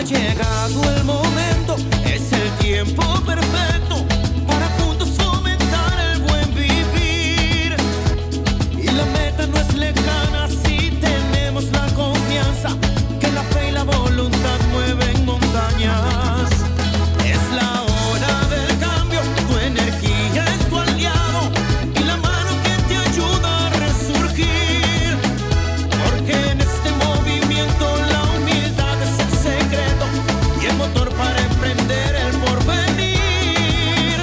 llegado el momento, es el tiempo perfecto para juntos fomentar el buen vivir. Y la meta no es lejana si tenemos la confianza que la fe y la voluntad mueven montañas. Es la hora del cambio, tu energía es tu aliado y la mano que te ayuda a resurgir. Porque en este movimiento la humildad es el secreto y el motor para emprender el porvenir.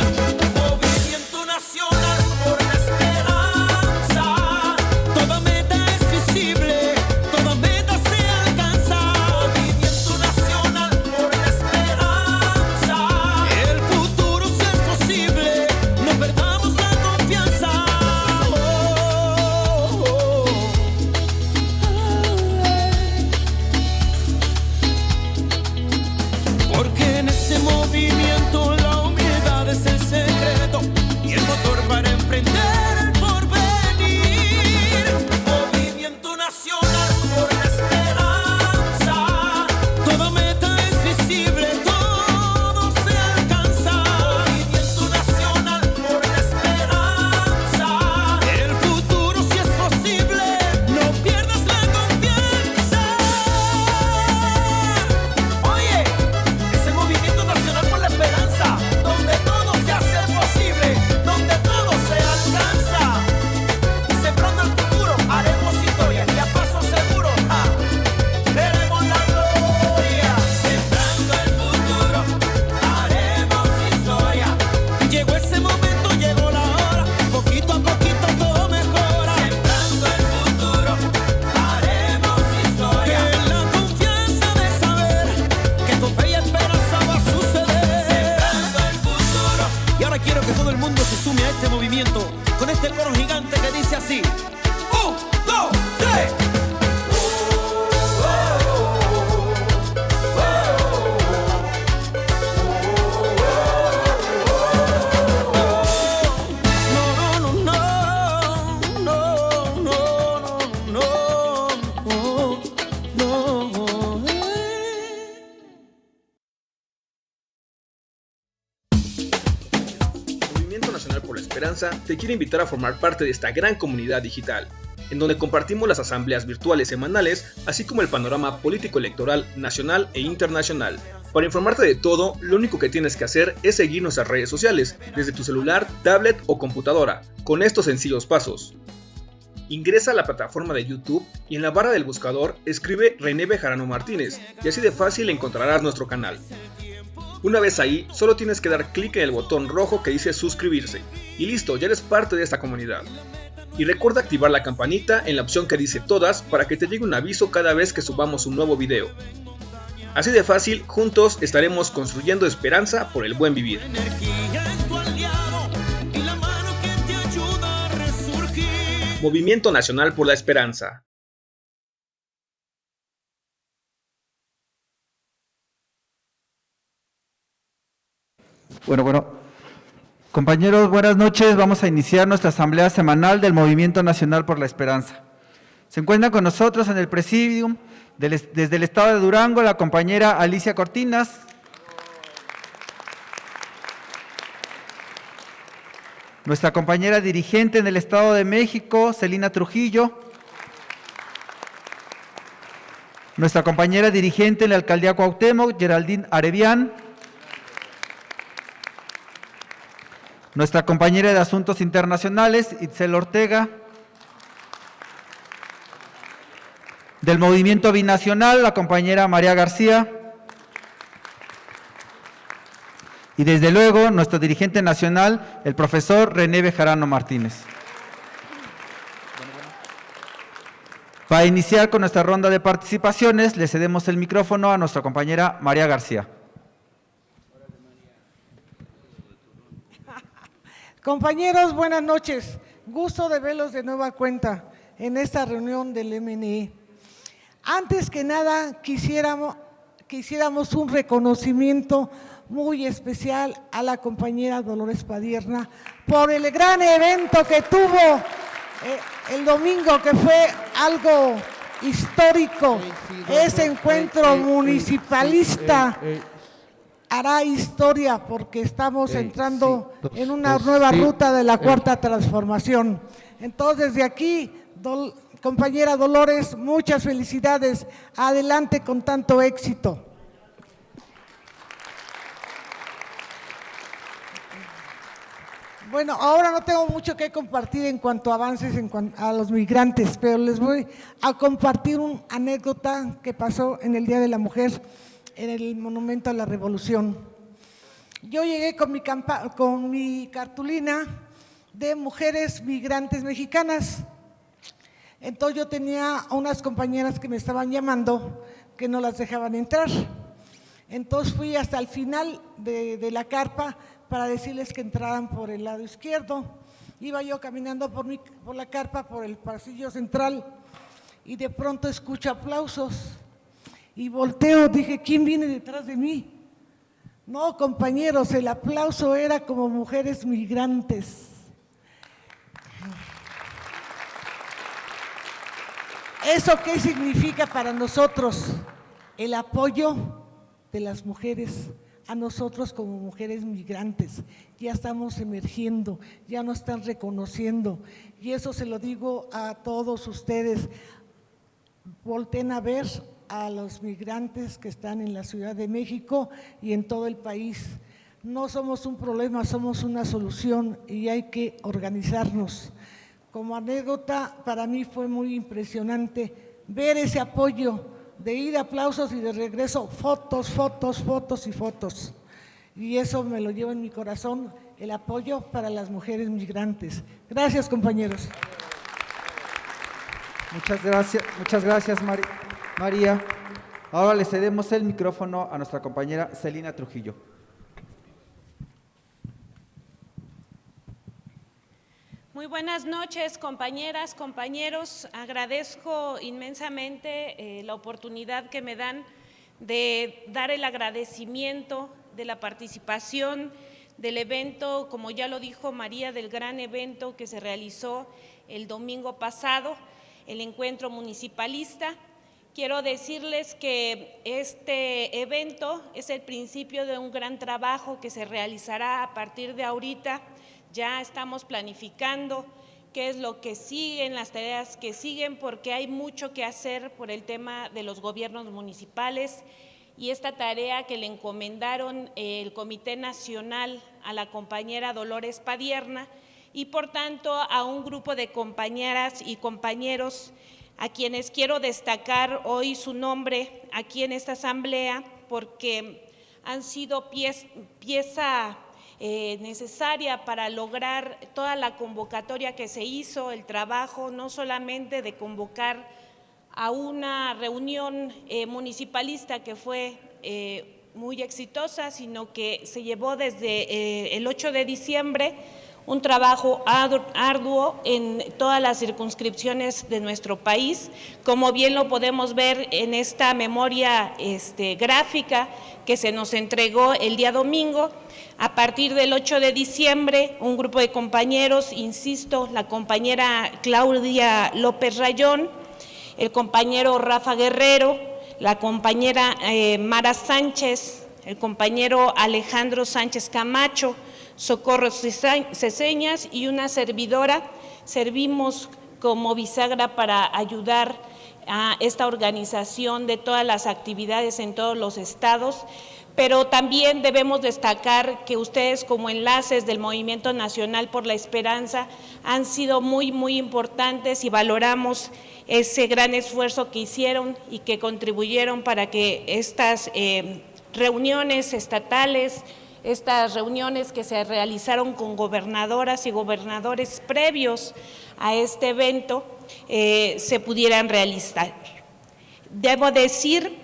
Movimiento nacional por la esperanza. Toda meta es visible, toda meta se alcanza. Movimiento nacional por la esperanza. El futuro sí es posible, no perdamos la confianza. Porque en este movimiento la humildad es el secreto y el motor para emprender el porvenir. Movimiento nacional por la esperanza. Toda meta es visible, todo se alcanza. Movimiento nacional por la esperanza. El futuro sí es posible, no pierdas la confianza. Oye, ese movimiento nacional por la esperanza, donde todo se hace posible, donde todo se alcanza. Sembrando el futuro, haremos historia y a paso seguro, veremos la gloria. Sembrando el futuro, haremos historia. Llegó ese momento, llegó la hora, poquito a poquito todo mejora. Sembrando el futuro, haremos historia. Que la confianza de saber que con fe y esperanza va a suceder. Sembrando el futuro. Y ahora quiero que todo el mundo se sume a este movimiento con este coro gigante que dice así: 1, 2, 3. Movimiento Nacional por la Esperanza te quiere invitar a formar parte de esta gran comunidad digital, en donde compartimos las asambleas virtuales semanales, así como el panorama político-electoral nacional e internacional. Para informarte de todo, lo único que tienes que hacer es seguir nuestras redes sociales, desde tu celular, tablet o computadora, con estos sencillos pasos. Ingresa a la plataforma de YouTube y en la barra del buscador escribe René Bejarano Martínez y así de fácil encontrarás nuestro canal. Una vez ahí, solo tienes que dar clic en el botón rojo que dice suscribirse y listo, ya eres parte de esta comunidad. Y recuerda activar la campanita en la opción que dice todas para que te llegue un aviso cada vez que subamos un nuevo video. Así de fácil, juntos estaremos construyendo esperanza por el buen vivir. Movimiento Nacional por la Esperanza. Bueno, compañeros, buenas noches. Vamos a iniciar nuestra asamblea semanal del Movimiento Nacional por la Esperanza. Se encuentran con nosotros en el presidium, desde el estado de Durango, la compañera Alicia Cortinas, nuestra compañera dirigente en el estado de México, Celina Trujillo, nuestra compañera dirigente en la alcaldía Cuauhtémoc, Geraldine Arevián, nuestra compañera de Asuntos Internacionales, Itzel Ortega, del Movimiento Binacional, la compañera María García, y desde luego nuestro dirigente nacional, el profesor René Bejarano Martínez. Para iniciar con nuestra ronda de participaciones, le cedemos el micrófono a nuestra compañera María García. Compañeros, buenas noches. Gusto de verlos de nueva cuenta en esta reunión del MNE. Antes que nada, quisiéramos un reconocimiento muy especial a la compañera Dolores Padierna por el gran evento que tuvo el domingo, que fue algo histórico. Ese encuentro municipalista hará historia porque estamos entrando en una nueva ruta de la Cuarta Transformación. Entonces, desde aquí, compañera Dolores, muchas felicidades. Adelante con tanto éxito. Bueno, ahora no tengo mucho que compartir en cuanto a avances a los migrantes, pero les voy a compartir una anécdota que pasó en el Día de la Mujer en el Monumento a la Revolución. Yo llegué con mi cartulina de mujeres migrantes mexicanas. Entonces yo tenía unas compañeras que me estaban llamando que no las dejaban entrar. Entonces fui hasta el final de la carpa para decirles que entraran por el lado izquierdo. Iba yo caminando por la carpa, por el pasillo central, y de pronto escucho aplausos. Y volteo, dije, ¿quién viene detrás de mí? No, compañeros, el aplauso era como mujeres migrantes. ¿Eso qué significa para nosotros? El apoyo de las mujeres a nosotros como mujeres migrantes. Ya estamos emergiendo, ya nos están reconociendo, y eso se lo digo a todos ustedes. Volten a ver a los migrantes que están en la Ciudad de México y en todo el país. No somos un problema, somos una solución y hay que organizarnos. Como anécdota, para mí fue muy impresionante ver ese apoyo, de ir aplausos y de regreso fotos, fotos, fotos y fotos. Y eso me lo llevo en mi corazón, el apoyo para las mujeres migrantes. Gracias, compañeros. Muchas gracias, María. Ahora le cedemos el micrófono a nuestra compañera Celina Trujillo. Muy buenas noches, compañeras, compañeros. Agradezco inmensamente la oportunidad que me dan de dar el agradecimiento de la participación del evento, como ya lo dijo María, del gran evento que se realizó el domingo pasado, el encuentro municipalista. Quiero decirles que este evento es el principio de un gran trabajo que se realizará a partir de ahorita. Ya estamos planificando qué es lo que sigue, las tareas que siguen, porque hay mucho que hacer por el tema de los gobiernos municipales, y esta tarea que le encomendaron el Comité Nacional a la compañera Dolores Padierna y por tanto a un grupo de compañeras y compañeros a quienes quiero destacar hoy su nombre aquí en esta asamblea, porque han sido pieza necesaria para lograr toda la convocatoria que se hizo, el trabajo no solamente de convocar a una reunión municipalista que fue muy exitosa, sino que se llevó desde el 8 de diciembre un trabajo arduo en todas las circunscripciones de nuestro país, como bien lo podemos ver en esta memoria gráfica que se nos entregó el día domingo. A partir del 8 de diciembre, un grupo de compañeros, insisto, la compañera Claudia López Rayón, el compañero Rafa Guerrero, la compañera Mara Sánchez, el compañero Alejandro Sánchez Camacho, Socorro Ceseñas y una servidora, servimos como bisagra para ayudar a esta organización de todas las actividades en todos los estados, pero también debemos destacar que ustedes como enlaces del Movimiento Nacional por la Esperanza han sido muy, muy importantes y valoramos ese gran esfuerzo que hicieron y que contribuyeron para que estas reuniones estatales, estas reuniones que se realizaron con gobernadoras y gobernadores previos a este evento se pudieran realizar. Debo decir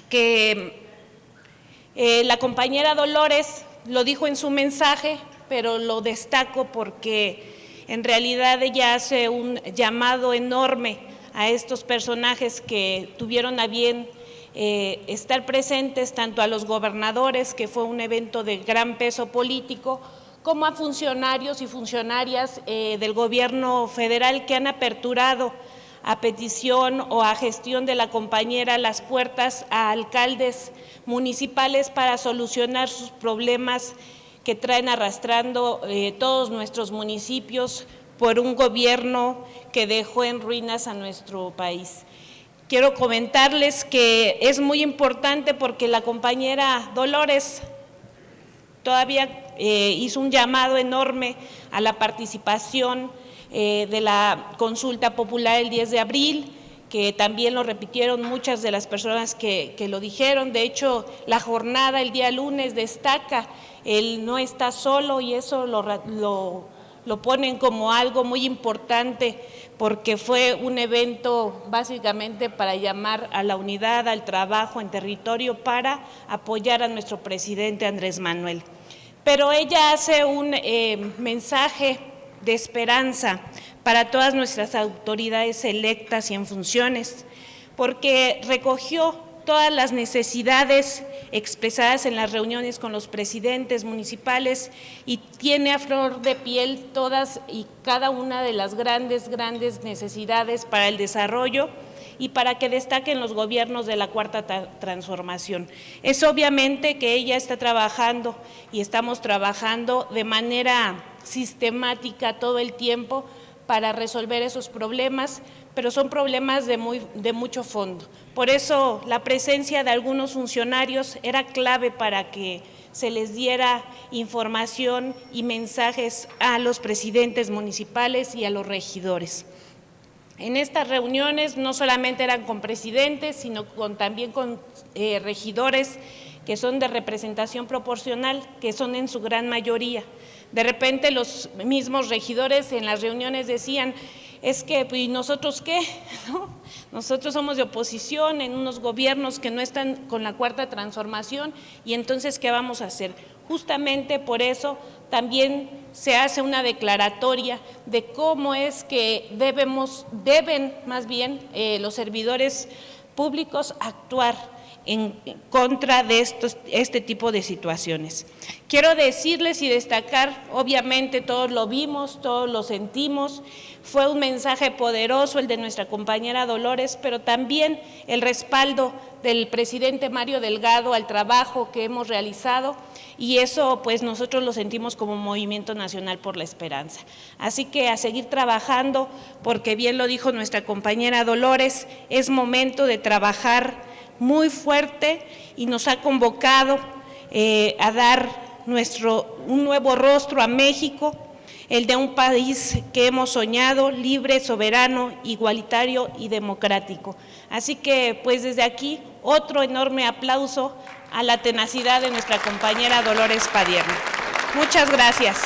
que la compañera Dolores lo dijo en su mensaje, pero lo destaco porque en realidad ella hace un llamado enorme a estos personajes que tuvieron a bien estar presentes, tanto a los gobernadores, que fue un evento de gran peso político, como a funcionarios y funcionarias del gobierno federal que han aperturado a petición o a gestión de la compañera las puertas a alcaldes municipales para solucionar sus problemas que traen arrastrando todos nuestros municipios por un gobierno que dejó en ruinas a nuestro país. Quiero comentarles que es muy importante porque la compañera Dolores todavía hizo un llamado enorme a la participación de la consulta popular el 10 de abril, que también lo repitieron muchas de las personas que lo dijeron. De hecho, la jornada el día lunes destaca el no está solo, y eso lo ponen como algo muy importante porque fue un evento básicamente para llamar a la unidad, al trabajo en territorio para apoyar a nuestro presidente Andrés Manuel. Pero ella hace un mensaje de esperanza para todas nuestras autoridades electas y en funciones, porque recogió todas las necesidades expresadas en las reuniones con los presidentes municipales y tiene a flor de piel todas y cada una de las grandes necesidades para el desarrollo y para que destaquen los gobiernos de la Cuarta Transformación. Es obviamente que ella está trabajando y estamos trabajando de manera sistemática todo el tiempo para resolver esos problemas, pero son problemas de mucho fondo. Por eso la presencia de algunos funcionarios era clave para que se les diera información y mensajes a los presidentes municipales y a los regidores. En estas reuniones no solamente eran con presidentes, sino también con regidores que son de representación proporcional, que son en su gran mayoría. De repente los mismos regidores en las reuniones decían, es que, ¿y nosotros qué? ¿No? Nosotros somos de oposición en unos gobiernos que no están con la Cuarta Transformación, y entonces, ¿qué vamos a hacer? Justamente por eso también se hace una declaratoria de cómo es que deben más bien los servidores públicos actuar en contra de este tipo de situaciones. Quiero decirles y destacar, obviamente todos lo vimos, todos lo sentimos, fue un mensaje poderoso el de nuestra compañera Dolores, pero también el respaldo del presidente Mario Delgado al trabajo que hemos realizado, y eso pues nosotros lo sentimos como Movimiento Nacional por la Esperanza. Así que a seguir trabajando, porque bien lo dijo nuestra compañera Dolores, es momento de trabajar muy fuerte y nos ha convocado a dar un nuevo rostro a México, el de un país que hemos soñado, libre, soberano, igualitario y democrático. Así que pues desde aquí otro enorme aplauso a la tenacidad de nuestra compañera Dolores Padierna. Muchas gracias.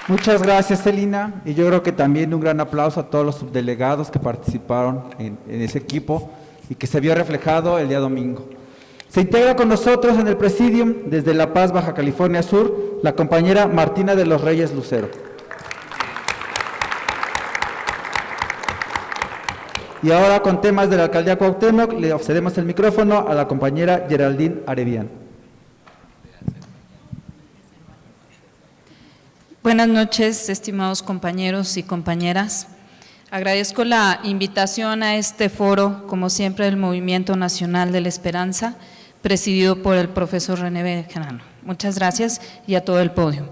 Muchas gracias, Celina, y yo creo que también un gran aplauso a todos los subdelegados que participaron en ese equipo y que se vio reflejado el día domingo. Se integra con nosotros en el Presidium desde La Paz, Baja California Sur, la compañera Martina de los Reyes Lucero. Y ahora con temas de la Alcaldía Cuauhtémoc le cedemos el micrófono a la compañera Geraldine Arevián. Buenas noches, estimados compañeros y compañeras. Agradezco la invitación a este foro, como siempre, del Movimiento Nacional de la Esperanza, presidido por el profesor René Bejarano. Muchas gracias, y a todo el podio.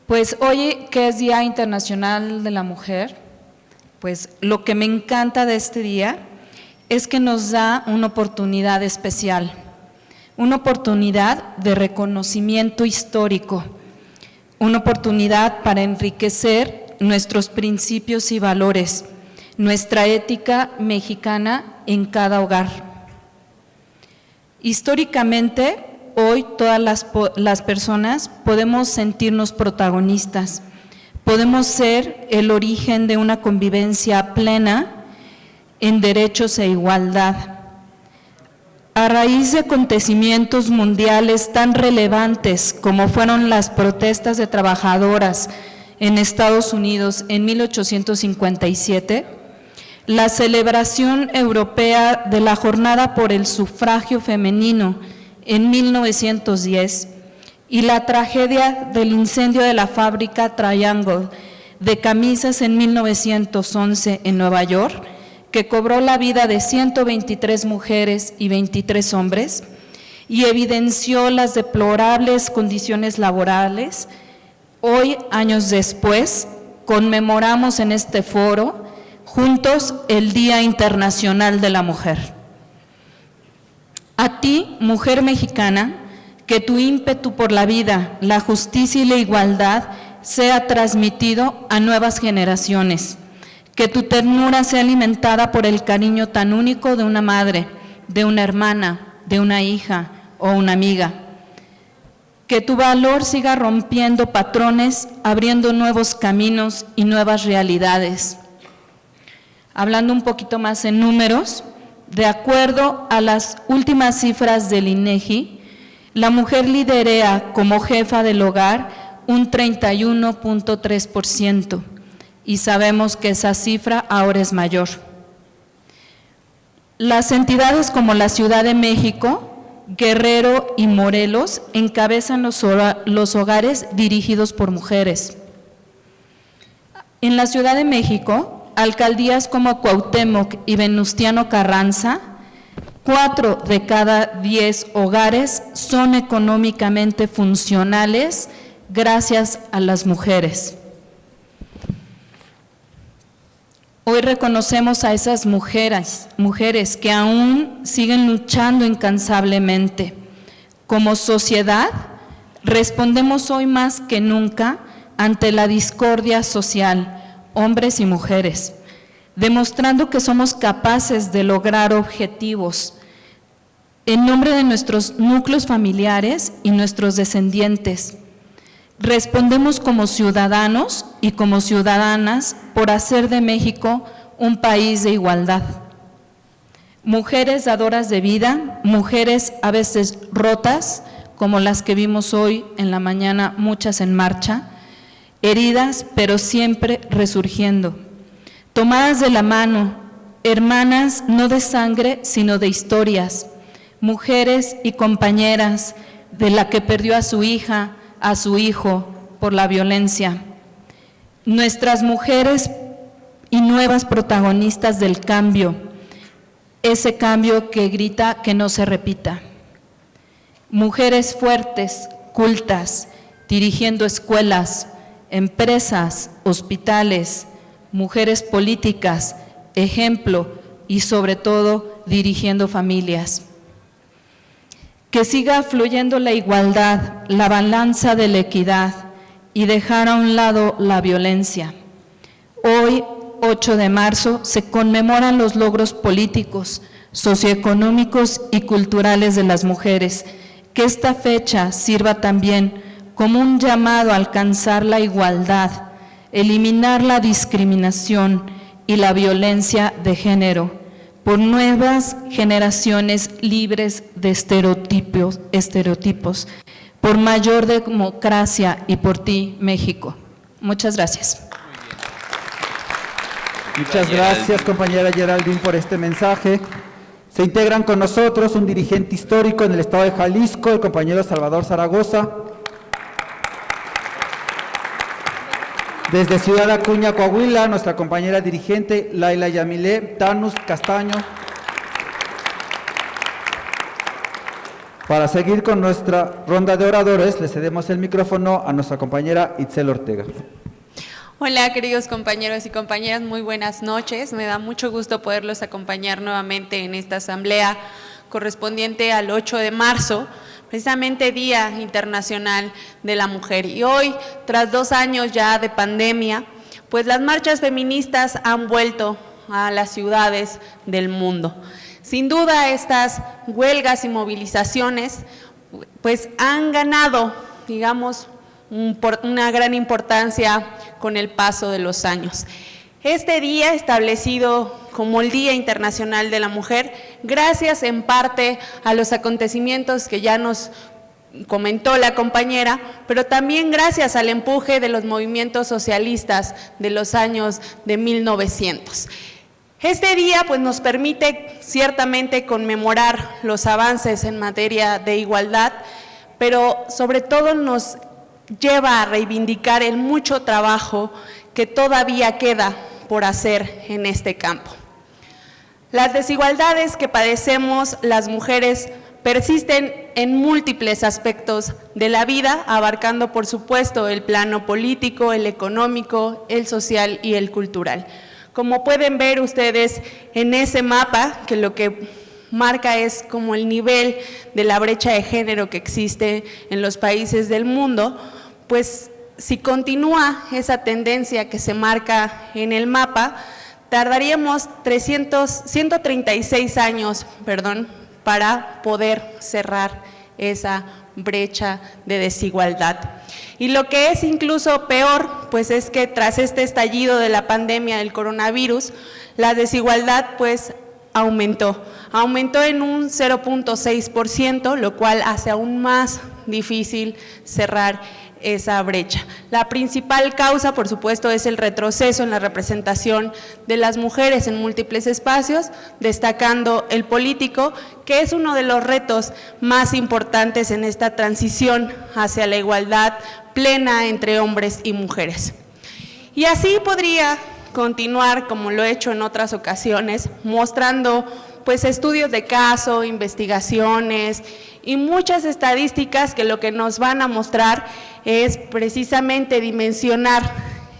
Pues hoy, que es Día Internacional de la Mujer, pues lo que me encanta de este día es que nos da una oportunidad especial, una oportunidad de reconocimiento histórico, una oportunidad para enriquecer nuestros principios y valores, nuestra ética mexicana en cada hogar. Históricamente, hoy todas las personas podemos sentirnos protagonistas, podemos ser el origen de una convivencia plena en derechos e igualdad. A raíz de acontecimientos mundiales tan relevantes como fueron las protestas de trabajadoras en Estados Unidos en 1857, la celebración europea de la Jornada por el Sufragio Femenino en 1910 y la tragedia del incendio de la fábrica Triangle de camisas en 1911 en Nueva York, que cobró la vida de 123 mujeres y 23 hombres, y evidenció las deplorables condiciones laborales, hoy, años después, conmemoramos en este foro juntos el Día Internacional de la Mujer. A ti, mujer mexicana, que tu ímpetu por la vida, la justicia y la igualdad sea transmitido a nuevas generaciones, que tu ternura sea alimentada por el cariño tan único de una madre, de una hermana, de una hija o una amiga. Que tu valor siga rompiendo patrones, abriendo nuevos caminos y nuevas realidades. Hablando un poquito más en números, de acuerdo a las últimas cifras del INEGI, la mujer lidera como jefa del hogar un 31.3%, y sabemos que esa cifra ahora es mayor. Las entidades como la Ciudad de México, Guerrero y Morelos encabezan los hogares dirigidos por mujeres. En la Ciudad de México, alcaldías como Cuauhtémoc y Venustiano Carranza, 4 de cada 10 hogares son económicamente funcionales gracias a las mujeres. Hoy reconocemos a esas mujeres que aún siguen luchando incansablemente. Como sociedad, respondemos hoy más que nunca ante la discordia social, hombres y mujeres, demostrando que somos capaces de lograr objetivos en nombre de nuestros núcleos familiares y nuestros descendientes. Respondemos como ciudadanos y como ciudadanas por hacer de México un país de igualdad. Mujeres dadoras de vida, mujeres a veces rotas, como las que vimos hoy en la mañana, muchas en marcha, heridas pero siempre resurgiendo, tomadas de la mano, hermanas no de sangre sino de historias, mujeres y compañeras de la que perdió a su hija, a su hijo por la violencia. Nuestras mujeres y nuevas protagonistas del cambio, ese cambio que grita que no se repita. Mujeres fuertes, cultas, dirigiendo escuelas, empresas, hospitales, mujeres políticas, ejemplo y sobre todo dirigiendo familias. Que siga fluyendo la igualdad, la balanza de la equidad y dejar a un lado la violencia. Hoy, 8 de marzo, se conmemoran los logros políticos, socioeconómicos y culturales de las mujeres. Que esta fecha sirva también como un llamado a alcanzar la igualdad, eliminar la discriminación y la violencia de género, por nuevas generaciones libres de estereotipos, por mayor democracia y por ti, México. Muchas gracias. Muchas gracias, compañera Geraldine, por este mensaje. Se integran con nosotros un dirigente histórico en el estado de Jalisco, el compañero Salvador Zaragoza. Desde Ciudad Acuña, Coahuila, nuestra compañera dirigente Laila Yamilé Tanus Castaño. Para seguir con nuestra ronda de oradores, le cedemos el micrófono a nuestra compañera Itzel Ortega. Hola, queridos compañeros y compañeras, muy buenas noches. Me da mucho gusto poderlos acompañar nuevamente en esta asamblea correspondiente al 8 de marzo, precisamente Día Internacional de la Mujer. Y hoy, tras 2 años ya de pandemia, pues las marchas feministas han vuelto a las ciudades del mundo. Sin duda, estas huelgas y movilizaciones pues han ganado, digamos, una gran importancia con el paso de los años. Este día, establecido como el Día Internacional de la Mujer, gracias en parte a los acontecimientos que ya nos comentó la compañera, pero también gracias al empuje de los movimientos socialistas de los años de 1900. Este día pues nos permite ciertamente conmemorar los avances en materia de igualdad, pero sobre todo nos lleva a reivindicar el mucho trabajo que todavía queda por hacer en este campo. Las desigualdades que padecemos las mujeres persisten en múltiples aspectos de la vida, abarcando por supuesto el plano político, el económico, el social y el cultural. Como pueden ver ustedes en ese mapa, que lo que marca es como el nivel de la brecha de género que existe en los países del mundo, pues si continúa esa tendencia que se marca en el mapa, tardaríamos 136 años, para poder cerrar esa brecha de desigualdad. Y lo que es incluso peor, pues es que tras este estallido de la pandemia del coronavirus, la desigualdad pues aumentó en un 0.6%, lo cual hace aún más difícil cerrar esa brecha. La principal causa, por supuesto, es el retroceso en la representación de las mujeres en múltiples espacios, destacando el político, que es uno de los retos más importantes en esta transición hacia la igualdad plena entre hombres y mujeres. Y así podría continuar, como lo he hecho en otras ocasiones, mostrando pues estudios de caso, investigaciones y muchas estadísticas que lo que nos van a mostrar es precisamente dimensionar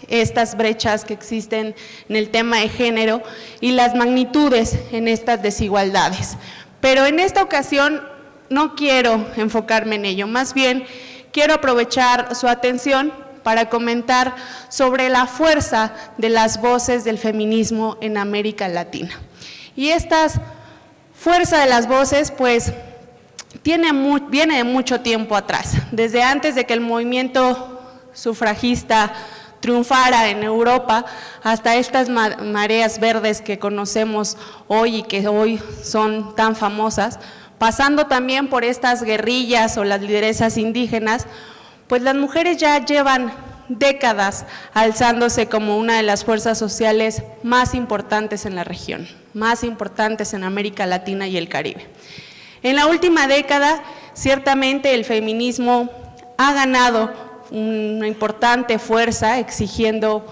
estas brechas que existen en el tema de género y las magnitudes en estas desigualdades. Pero en esta ocasión no quiero enfocarme en ello, más bien quiero aprovechar su atención para comentar sobre la fuerza de las voces del feminismo en América Latina. Y esta fuerza de las voces, pues, viene de mucho tiempo atrás, desde antes de que el movimiento sufragista triunfara en Europa, hasta estas mareas verdes que conocemos hoy y que hoy son tan famosas, pasando también por estas guerrillas o las lideresas indígenas, pues las mujeres ya llevan décadas alzándose como una de las fuerzas sociales más importantes en la región, más importantes en América Latina y el Caribe. En la última década, ciertamente el feminismo ha ganado una importante fuerza exigiendo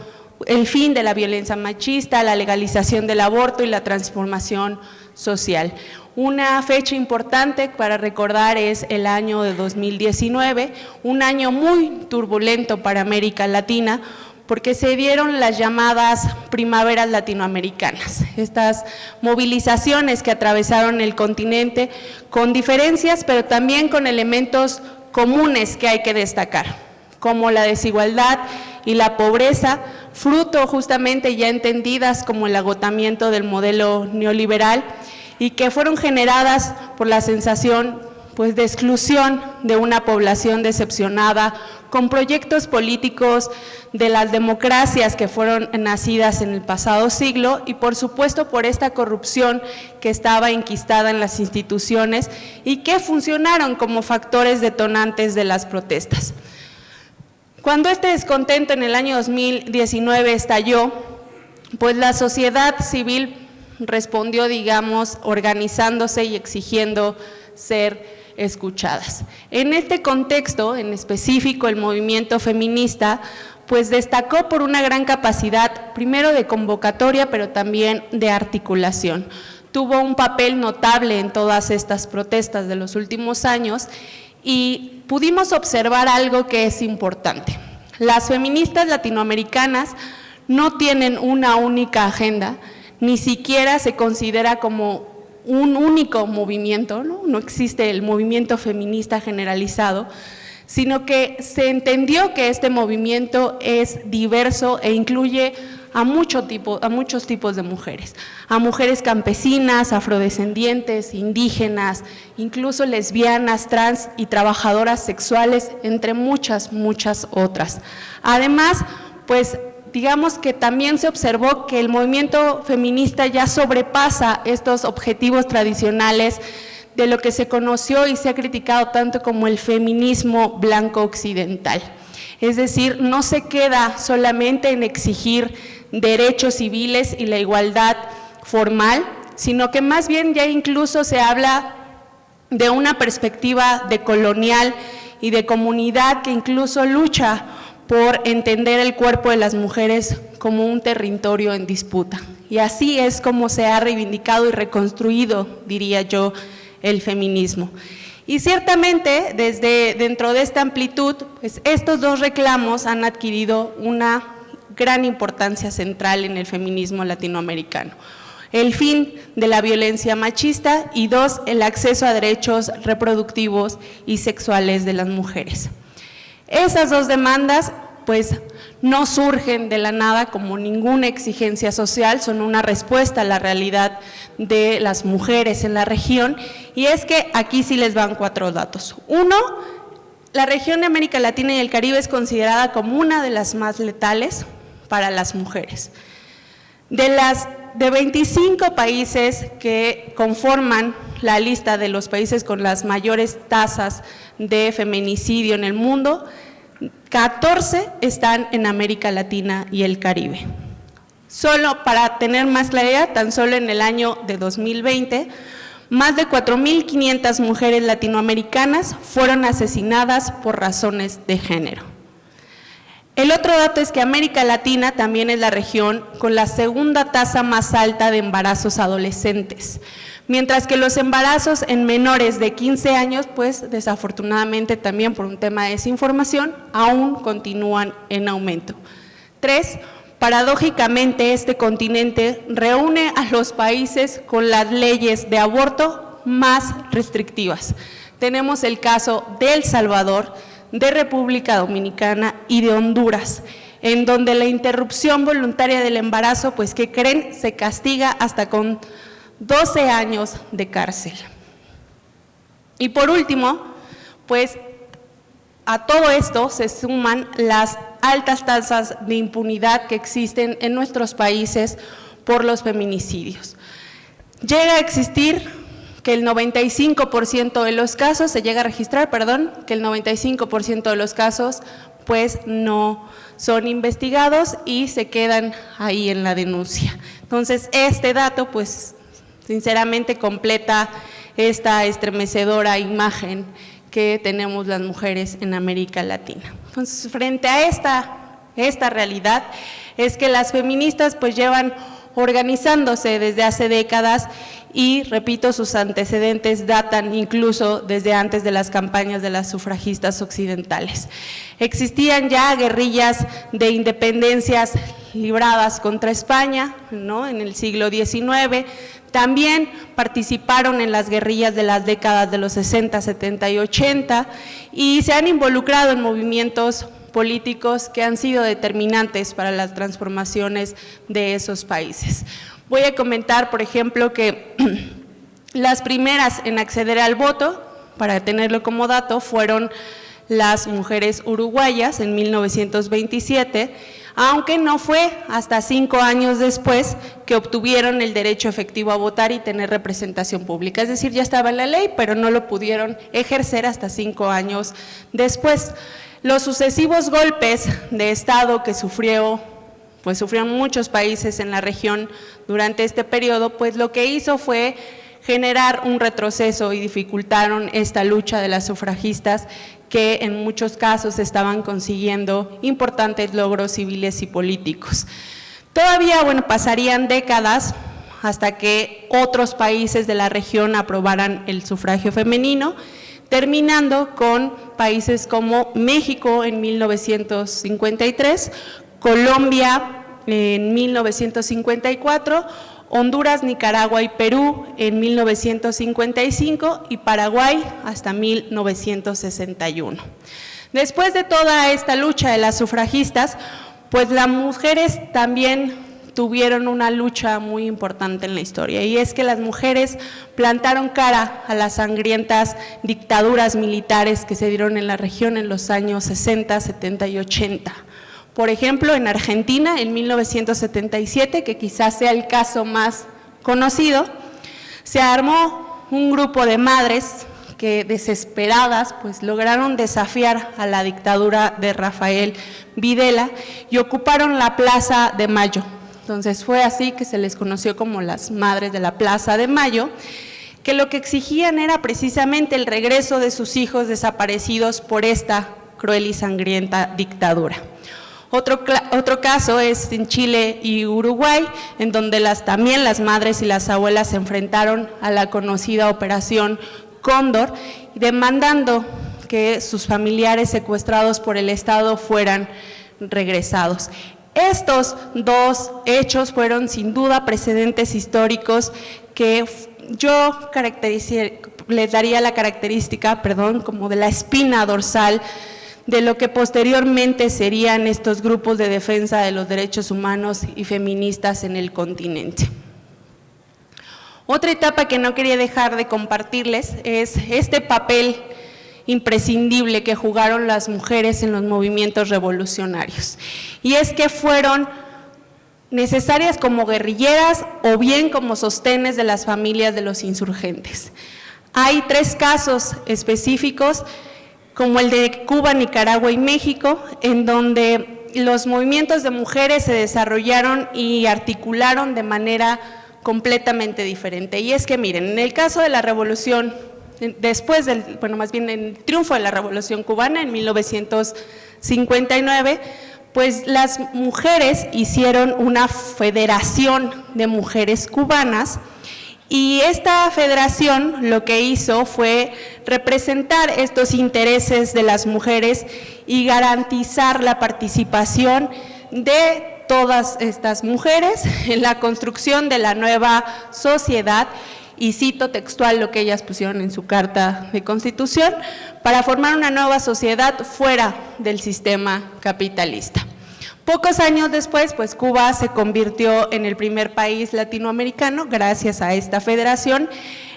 el fin de la violencia machista, la legalización del aborto y la transformación social. Una fecha importante para recordar es el año de 2019, un año muy turbulento para América Latina, porque se dieron las llamadas primaveras latinoamericanas, estas movilizaciones que atravesaron el continente con diferencias, pero también con elementos comunes que hay que destacar, como la desigualdad y la pobreza, fruto justamente ya entendidas como el agotamiento del modelo neoliberal y que fueron generadas por la sensación pues, de exclusión de una población decepcionada con proyectos políticos de las democracias que fueron nacidas en el pasado siglo y por supuesto por esta corrupción que estaba enquistada en las instituciones y que funcionaron como factores detonantes de las protestas. Cuando este descontento en el año 2019 estalló, pues la sociedad civil respondió, digamos, organizándose y exigiendo ser escuchadas. En este contexto, en específico el movimiento feminista, pues destacó por una gran capacidad, primero de convocatoria, pero también de articulación. Tuvo un papel notable en todas estas protestas de los últimos años y pudimos observar algo que es importante. Las feministas latinoamericanas no tienen una única agenda, ni siquiera se considera como un único movimiento, no existe el movimiento feminista generalizado, sino que se entendió que este movimiento es diverso e incluye a muchos tipos de mujeres, a mujeres campesinas, afrodescendientes, indígenas, incluso lesbianas, trans y trabajadoras sexuales, entre muchas otras. Además, pues digamos que también se observó que el movimiento feminista ya sobrepasa estos objetivos tradicionales de lo que se conoció y se ha criticado tanto como el feminismo blanco occidental. Es decir, no se queda solamente en exigir derechos civiles y la igualdad formal, sino que más bien ya incluso se habla de una perspectiva decolonial y de comunidad que incluso lucha por entender el cuerpo de las mujeres como un territorio en disputa. Y así es como se ha reivindicado y reconstruido, diría yo, el feminismo. Y ciertamente, desde dentro de esta amplitud, pues estos dos reclamos han adquirido una gran importancia central en el feminismo latinoamericano. El fin de la violencia machista y dos, el acceso a derechos reproductivos y sexuales de las mujeres. Esas dos demandas, pues, no surgen de la nada como ninguna exigencia social, son una respuesta a la realidad de las mujeres en la región, y es que aquí sí les van 4 datos. 1, la región de América Latina y el Caribe es considerada como una de las más letales para las mujeres. De 25 países que conforman la lista de los países con las mayores tasas de feminicidio en el mundo, 14 están en América Latina y el Caribe. Solo para tener más claridad, tan solo en el año de 2020, más de 4.500 mujeres latinoamericanas fueron asesinadas por razones de género. El otro dato es que América Latina también es la región con la segunda tasa más alta de embarazos adolescentes, mientras que los embarazos en menores de 15 años, pues desafortunadamente también por un tema de desinformación, aún continúan en aumento. 3, paradójicamente este continente reúne a los países con las leyes de aborto más restrictivas. Tenemos el caso de El Salvador, de República Dominicana y de Honduras, en donde la interrupción voluntaria del embarazo, pues ¿qué creen? Se castiga hasta con 12 años de cárcel. Y por último, pues a todo esto se suman las altas tasas de impunidad que existen en nuestros países por los feminicidios. Llega a existir que el 95% de los casos, se llega a registrar, que el 95% de los casos pues no son investigados y se quedan ahí en la denuncia. Entonces, este dato pues sinceramente completa esta estremecedora imagen que tenemos las mujeres en América Latina. Entonces, frente a esta realidad es que las feministas pues llevan organizándose desde hace décadas y, repito, sus antecedentes datan incluso desde antes de las campañas de las sufragistas occidentales. Existían ya guerrillas de independencias libradas contra España, ¿no?, en el siglo XIX, también participaron en las guerrillas de las décadas de los 60, 70 y 80 y se han involucrado en movimientos políticos que han sido determinantes para las transformaciones de esos países. Voy a comentar, por ejemplo, que las primeras en acceder al voto, para tenerlo como dato, fueron las mujeres uruguayas en 1927, aunque no fue hasta 5 años después que obtuvieron el derecho efectivo a votar y tener representación pública. Es decir, ya estaba en la ley, pero no lo pudieron ejercer hasta 5 años después. Los sucesivos golpes de Estado que sufrieron muchos países en la región durante este periodo, pues lo que hizo fue generar un retroceso y dificultaron esta lucha de las sufragistas que en muchos casos estaban consiguiendo importantes logros civiles y políticos. Todavía, pasarían décadas hasta que otros países de la región aprobaran el sufragio femenino, terminando con países como México en 1953, Colombia en 1954, Honduras, Nicaragua y Perú en 1955 y Paraguay hasta 1961. Después de toda esta lucha de las sufragistas, pues las mujeres también tuvieron una lucha muy importante en la historia, y es que las mujeres plantaron cara a las sangrientas dictaduras militares que se dieron en la región en los años 60, 70 y 80. Por ejemplo, en Argentina, en 1977, que quizás sea el caso más conocido, se armó un grupo de madres que desesperadas pues lograron desafiar a la dictadura de Rafael Videla y ocuparon la Plaza de Mayo. Entonces fue así que se les conoció como las Madres de la Plaza de Mayo, que lo que exigían era precisamente el regreso de sus hijos desaparecidos por esta cruel y sangrienta dictadura. Otro caso es en Chile y Uruguay, en donde también las madres y las abuelas se enfrentaron a la conocida Operación Cóndor, demandando que sus familiares secuestrados por el Estado fueran regresados. Estos dos hechos fueron sin duda precedentes históricos que yo les daría la característica, como de la espina dorsal de lo que posteriormente serían estos grupos de defensa de los derechos humanos y feministas en el continente. Otra etapa que no quería dejar de compartirles es este papel imprescindible que jugaron las mujeres en los movimientos revolucionarios. Y es que fueron necesarias como guerrilleras o bien como sostenes de las familias de los insurgentes. Hay 3 casos específicos, como el de Cuba, Nicaragua y México, en donde los movimientos de mujeres se desarrollaron y articularon de manera completamente diferente. Y es que miren, en el caso de la revolución, después del, más bien en el triunfo de la Revolución Cubana en 1959, pues las mujeres hicieron una federación de mujeres cubanas, y esta federación lo que hizo fue representar estos intereses de las mujeres y garantizar la participación de todas estas mujeres en la construcción de la nueva sociedad, y cito textual lo que ellas pusieron en su carta de constitución, para formar una nueva sociedad fuera del sistema capitalista. Pocos años después, pues Cuba se convirtió en el primer país latinoamericano, gracias a esta federación,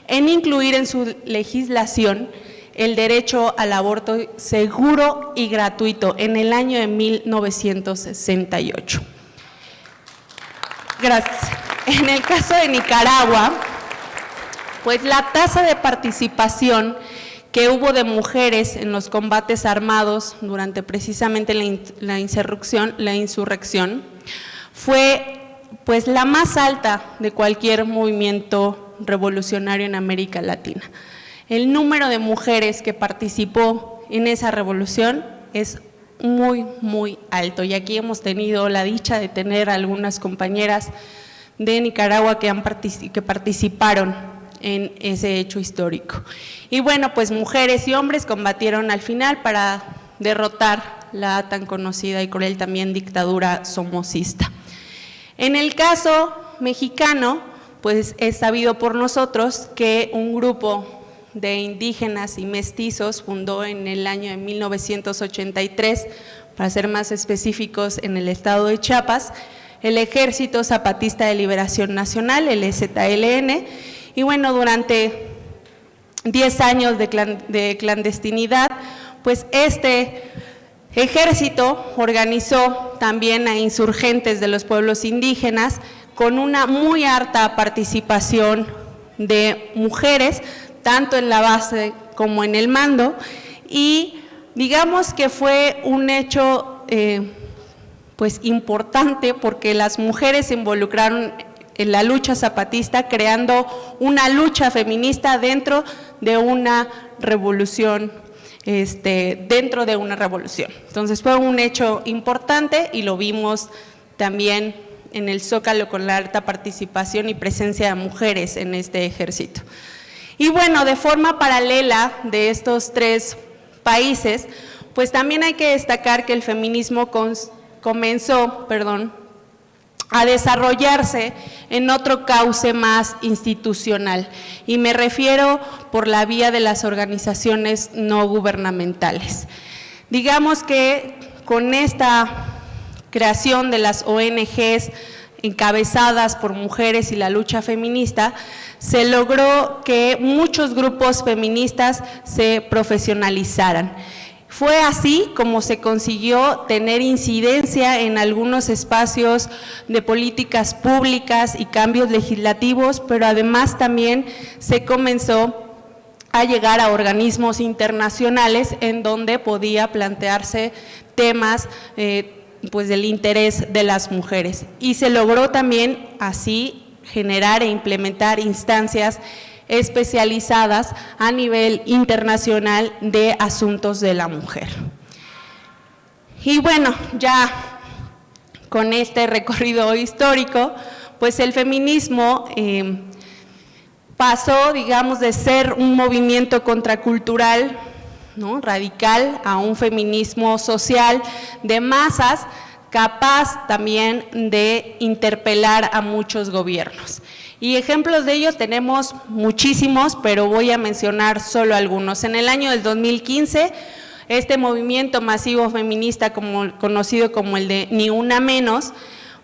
en incluir en su legislación el derecho al aborto seguro y gratuito en el año de 1968. Gracias. En el caso de Nicaragua, pues la tasa de participación que hubo de mujeres en los combates armados durante precisamente la insurrección fue pues la más alta de cualquier movimiento revolucionario en América Latina. El número de mujeres que participó en esa revolución es muy, muy alto, y aquí hemos tenido la dicha de tener algunas compañeras de Nicaragua que participaron en ese hecho histórico. Y bueno, pues mujeres y hombres combatieron al final para derrotar la tan conocida y cruel también dictadura somocista. En el caso mexicano, pues es sabido por nosotros que un grupo de indígenas y mestizos fundó en el año de 1983, para ser más específicos, en el estado de Chiapas, el Ejército Zapatista de Liberación Nacional, el EZLN. Y bueno, durante 10 años de clandestinidad, pues este ejército organizó también a insurgentes de los pueblos indígenas con una muy alta participación de mujeres, tanto en la base como en el mando, y digamos que fue un hecho pues importante, porque las mujeres se involucraron en la lucha zapatista, creando una lucha feminista dentro de una revolución, Entonces fue un hecho importante, y lo vimos también en el Zócalo con la alta participación y presencia de mujeres en este ejército. Y bueno, de forma paralela de estos 3 países, pues también hay que destacar que el feminismo comenzó a desarrollarse en otro cauce más institucional, y me refiero por la vía de las organizaciones no gubernamentales. Digamos que con esta creación de las ONGs encabezadas por mujeres y la lucha feminista, se logró que muchos grupos feministas se profesionalizaran. Fue así como se consiguió tener incidencia en algunos espacios de políticas públicas y cambios legislativos, pero además también se comenzó a llegar a organismos internacionales en donde podía plantearse temas pues del interés de las mujeres. Y se logró también así generar e implementar instancias especializadas a nivel internacional de asuntos de la mujer. Y bueno, ya con este recorrido histórico, pues el feminismo pasó, digamos, de ser un movimiento contracultural, ¿no?, radical, a un feminismo social de masas, capaz también de interpelar a muchos gobiernos. Y ejemplos de ello tenemos muchísimos, pero voy a mencionar solo algunos. En el año del 2015, este movimiento masivo feminista conocido como el de Ni Una Menos,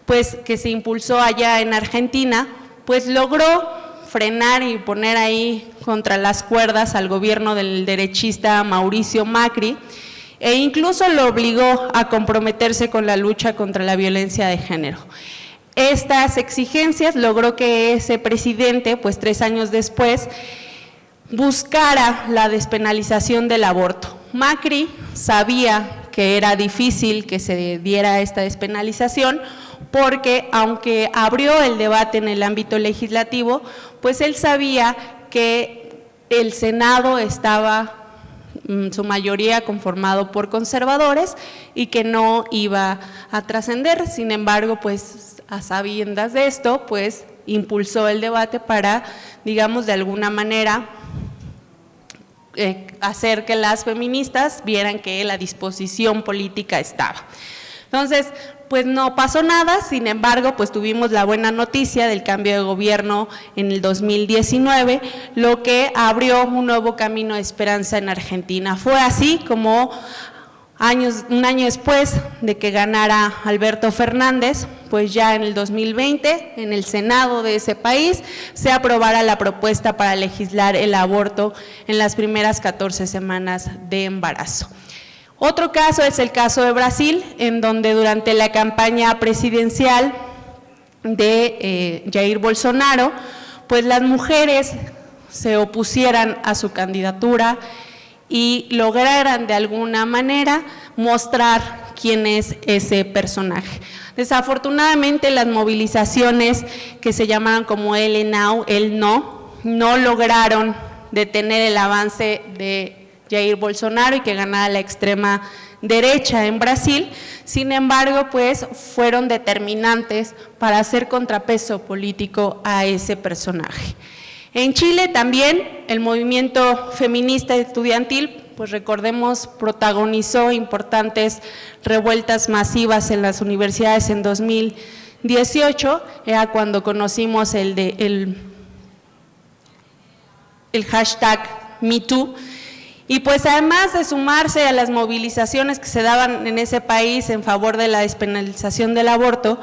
pues que se impulsó allá en Argentina, pues logró frenar y poner ahí contra las cuerdas al gobierno del derechista Mauricio Macri, e incluso lo obligó a comprometerse con la lucha contra la violencia de género. Estas exigencias logró que ese presidente, pues 3 años después, buscara la despenalización del aborto. Macri sabía que era difícil que se diera esta despenalización porque, aunque abrió el debate en el ámbito legislativo, pues él sabía que el Senado estaba su mayoría conformado por conservadores y que no iba a trascender. Sin embargo, pues a sabiendas de esto, pues impulsó el debate para, digamos, de alguna manera hacer que las feministas vieran que la disposición política estaba. Entonces, pues no pasó nada, sin embargo, pues tuvimos la buena noticia del cambio de gobierno en el 2019, lo que abrió un nuevo camino de esperanza en Argentina. Fue así como un año después de que ganara Alberto Fernández, pues ya en el 2020, en el Senado de ese país, se aprobara la propuesta para legislar el aborto en las primeras 14 semanas de embarazo. Otro caso es el caso de Brasil, en donde durante la campaña presidencial de Jair Bolsonaro, pues las mujeres se opusieran a su candidatura y lograran de alguna manera mostrar quién es ese personaje. Desafortunadamente, las movilizaciones que se llamaban como El Now, El No lograron detener el avance de Jair Bolsonaro y que ganara la extrema derecha en Brasil. Sin embargo, pues fueron determinantes para hacer contrapeso político a ese personaje. En Chile también el movimiento feminista estudiantil, pues recordemos, protagonizó importantes revueltas masivas en las universidades en 2018, era cuando conocimos el hashtag MeToo. Y pues además de sumarse a las movilizaciones que se daban en ese país en favor de la despenalización del aborto,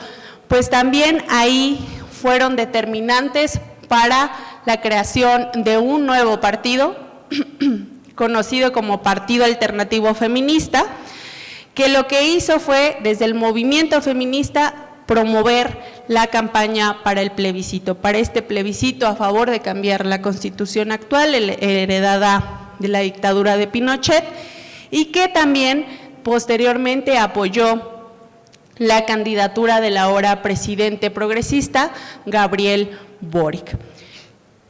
pues también ahí fueron determinantes para la creación de un nuevo partido, conocido como Partido Alternativo Feminista, que lo que hizo fue, desde el movimiento feminista, promover la campaña para el plebiscito, para este plebiscito a favor de cambiar la Constitución actual, heredada de la dictadura de Pinochet, y que también posteriormente apoyó la candidatura del ahora presidente progresista, Gabriel Boric.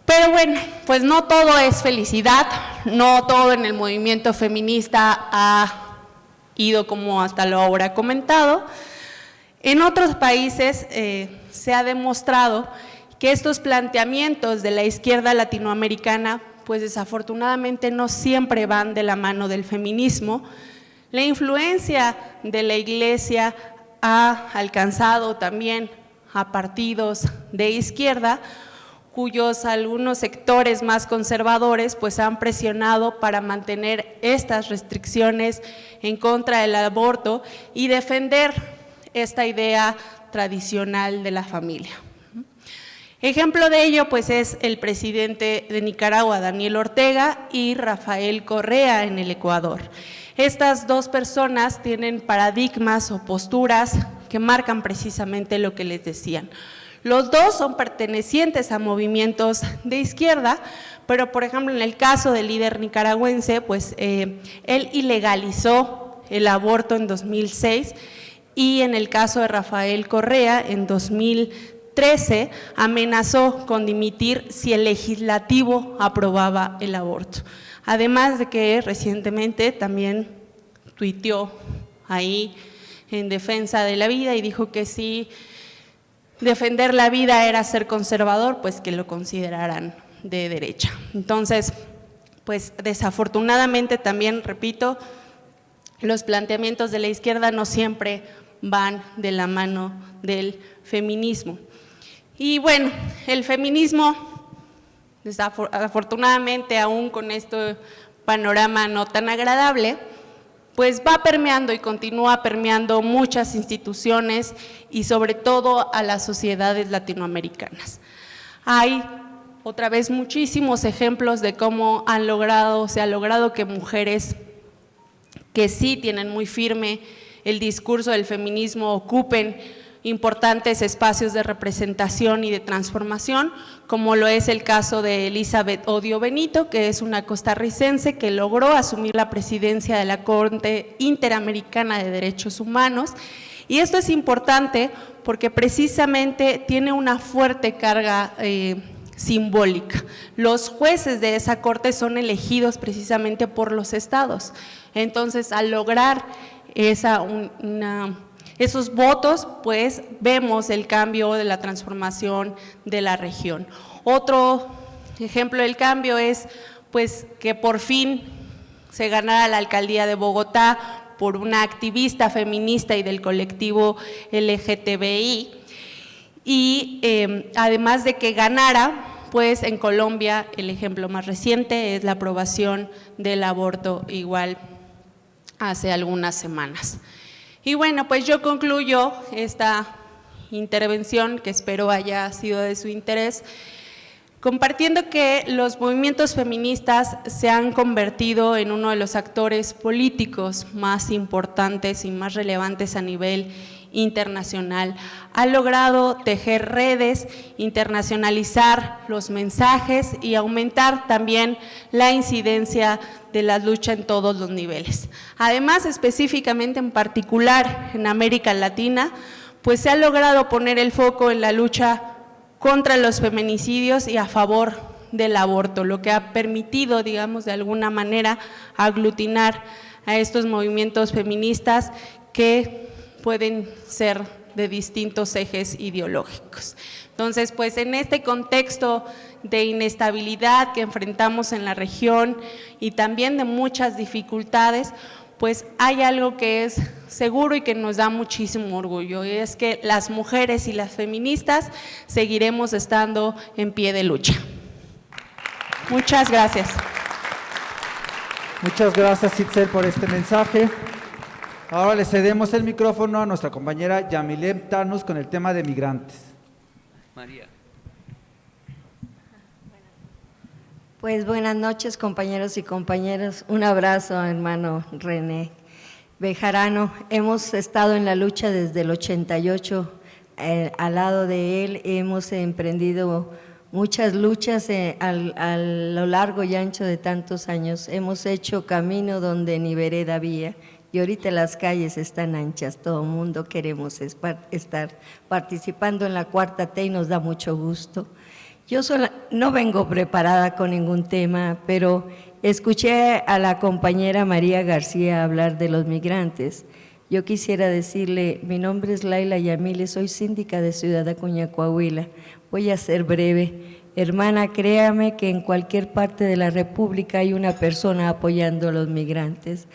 Pero bueno, pues no todo es felicidad, no todo en el movimiento feminista ha ido como hasta lo ahora comentado. En otros países se ha demostrado que estos planteamientos de la izquierda latinoamericana pues desafortunadamente no siempre van de la mano del feminismo. La influencia de la Iglesia ha alcanzado también a partidos de izquierda, cuyos algunos sectores más conservadores pues han presionado para mantener estas restricciones en contra del aborto y defender esta idea tradicional de la familia. Ejemplo de ello pues es el presidente de Nicaragua, Daniel Ortega, y Rafael Correa en el Ecuador. Estas dos personas tienen paradigmas o posturas que marcan precisamente lo que les decían. Los dos son pertenecientes a movimientos de izquierda, pero por ejemplo en el caso del líder nicaragüense, pues él ilegalizó el aborto en 2006 y en el caso de Rafael Correa en 2013 2013 amenazó con dimitir si el legislativo aprobaba el aborto. Además de que recientemente también tuiteó ahí en defensa de la vida y dijo que si defender la vida era ser conservador, pues que lo consideraran de derecha. Entonces, pues desafortunadamente también, repito, los planteamientos de la izquierda no siempre van de la mano del feminismo. Y bueno, el feminismo, desafortunadamente, aún con este panorama no tan agradable, pues va permeando y continúa permeando muchas instituciones y sobre todo a las sociedades latinoamericanas. Hay otra vez muchísimos ejemplos de cómo se ha logrado que mujeres que sí tienen muy firme el discurso del feminismo ocupen importantes espacios de representación y de transformación, como lo es el caso de Elizabeth Odio Benito, que es una costarricense que logró asumir la presidencia de la Corte Interamericana de Derechos Humanos. Y esto es importante porque precisamente tiene una fuerte carga simbólica. Los jueces de esa corte son elegidos precisamente por los estados. Entonces, al lograr esos votos, pues vemos el cambio de la transformación de la región. Otro ejemplo del cambio es pues que por fin se ganara la alcaldía de Bogotá por una activista feminista y del colectivo LGTBI, y además de que ganara, pues en Colombia el ejemplo más reciente es la aprobación del aborto igual hace algunas semanas. Y bueno, pues yo concluyo esta intervención, que espero haya sido de su interés, compartiendo que los movimientos feministas se han convertido en uno de los actores políticos más importantes y más relevantes a nivel internacional. Ha logrado tejer redes, internacionalizar los mensajes y aumentar también la incidencia de la lucha en todos los niveles. Además, específicamente en particular en América Latina, pues se ha logrado poner el foco en la lucha contra los feminicidios y a favor del aborto, lo que ha permitido, digamos, de alguna manera aglutinar a estos movimientos feministas que pueden ser de distintos ejes ideológicos. Entonces, pues en este contexto de inestabilidad que enfrentamos en la región y también de muchas dificultades, pues hay algo que es seguro y que nos da muchísimo orgullo, y es que las mujeres y las feministas seguiremos estando en pie de lucha. Muchas gracias. Muchas gracias, Itzel, por este mensaje. Ahora le cedemos el micrófono a nuestra compañera Yamile Tanus con el tema de migrantes. María. Pues buenas noches, compañeros y compañeras. Un abrazo, hermano René Bejarano. Hemos estado en la lucha desde el 88, al lado de él hemos emprendido muchas luchas a lo largo y ancho de tantos años. Hemos hecho camino donde ni vereda había. Y ahorita las calles están anchas, todo el mundo queremos estar participando en la Cuarta T y nos da mucho gusto. Yo no vengo preparada con ningún tema, pero escuché a la compañera María García hablar de los migrantes. Yo quisiera decirle, mi nombre es Laila Yamile, soy síndica de Ciudad Acuña, Coahuila. Voy a ser breve. Hermana, créame que en cualquier parte de la República hay una persona apoyando a los migrantes.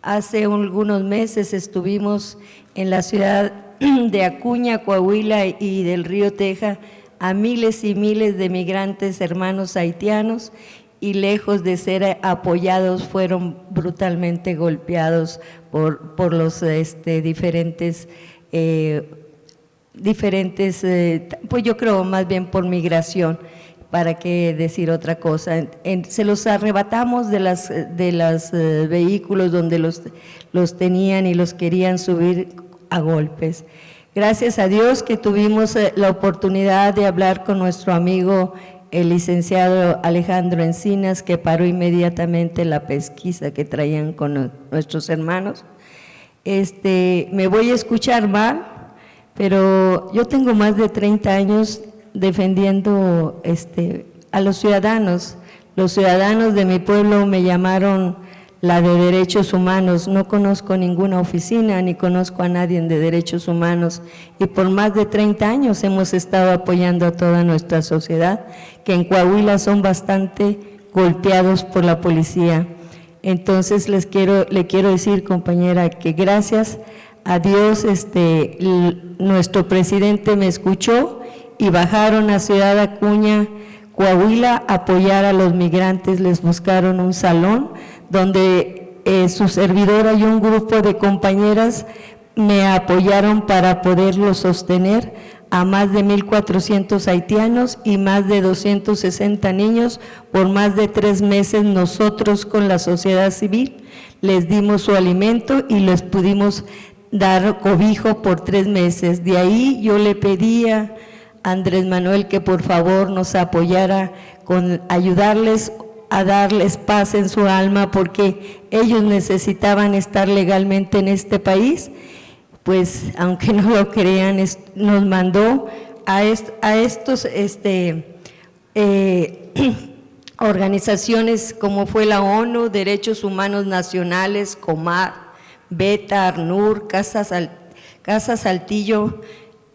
Hace algunos meses estuvimos en la ciudad de Acuña, Coahuila y del río Teja a miles y miles de migrantes hermanos haitianos, y lejos de ser apoyados fueron brutalmente golpeados por los diferentes, pues yo creo más bien por migración. ¿Para qué decir otra cosa? Se los arrebatamos de los vehículos donde los tenían y los querían subir a golpes. Gracias a Dios que tuvimos la oportunidad de hablar con nuestro amigo el licenciado Alejandro Encinas, que paró inmediatamente la pesquisa que traían con nuestros hermanos. Me voy a escuchar mal, pero yo tengo más de 30 años defendiendo a los ciudadanos. Los ciudadanos de mi pueblo me llamaron la de derechos humanos. No conozco ninguna oficina ni conozco a nadie de derechos humanos, y por más de 30 años hemos estado apoyando a toda nuestra sociedad, que en Coahuila son bastante golpeados por la policía. Entonces le quiero decir, compañera, que gracias a Dios nuestro presidente me escuchó y bajaron a Ciudad Acuña, Coahuila, a apoyar a los migrantes. Les buscaron un salón donde su servidora y un grupo de compañeras me apoyaron para poderlo sostener a más de 1,400 haitianos y más de 260 niños por más de 3 meses. Nosotros con la sociedad civil les dimos su alimento y les pudimos dar cobijo por 3 meses. De ahí yo le pedía a Andrés Manuel que por favor nos apoyara con ayudarles a darles paz en su alma, porque ellos necesitaban estar legalmente en este país. Pues aunque no lo crean, nos mandó a estos organizaciones como fue la ONU, Derechos Humanos Nacionales, COMAR, Beta, ARNUR, Casa Saltillo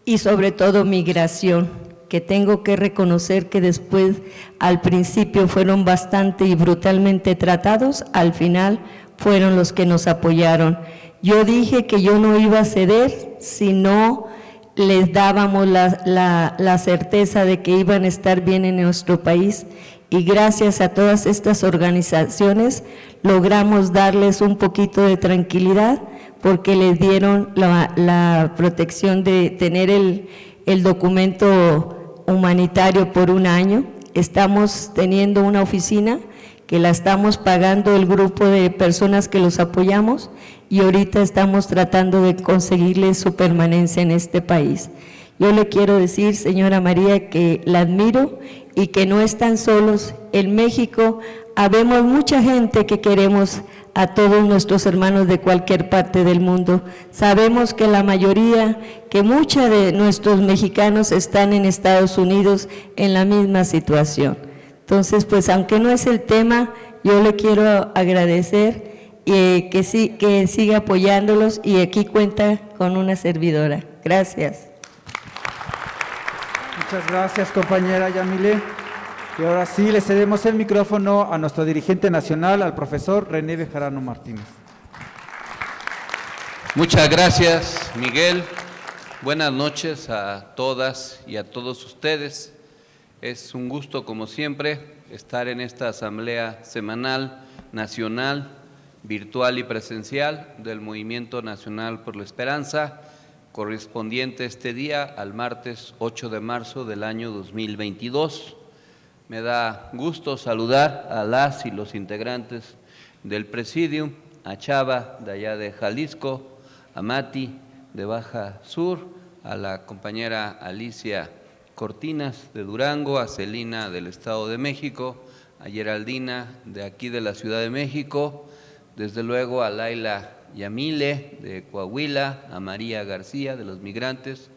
y sobre todo Migración, que tengo que reconocer que después, al principio fueron bastante y brutalmente tratados, al final fueron los que nos apoyaron. Yo dije que yo no iba a ceder si no les dábamos la certeza de que iban a estar bien en nuestro país, y gracias a todas estas organizaciones logramos darles un poquito de tranquilidad, porque les dieron la protección de tener el documento humanitario por 1 año. Estamos teniendo una oficina que la estamos pagando el grupo de personas que los apoyamos, y ahorita estamos tratando de conseguirles su permanencia en este país. Yo le quiero decir, señora María, que la admiro y que no están solos. En México habemos mucha gente que queremos a todos nuestros hermanos de cualquier parte del mundo. Sabemos que la mayoría, que muchos de nuestros mexicanos están en Estados Unidos en la misma situación. Entonces, pues aunque no es el tema, yo le quiero agradecer que siga apoyándolos, y aquí cuenta con una servidora. Gracias. Muchas gracias, compañera Yamile. Y ahora sí, le cedemos el micrófono a nuestro dirigente nacional, al profesor René Bejarano Martínez. Muchas gracias, Miguel. Buenas noches a todas y a todos ustedes. Es un gusto, como siempre, estar en esta asamblea semanal, nacional, virtual y presencial del Movimiento Nacional por la Esperanza, correspondiente este día al martes 8 de marzo del año 2022. Me da gusto saludar a las y los integrantes del Presidium, a Chava de allá de Jalisco, a Mati de Baja Sur, a la compañera Alicia Cortinas de Durango, a Celina del Estado de México, a Geraldina de aquí de la Ciudad de México, desde luego a Laila Yamile de Coahuila, a María García de los Migrantes,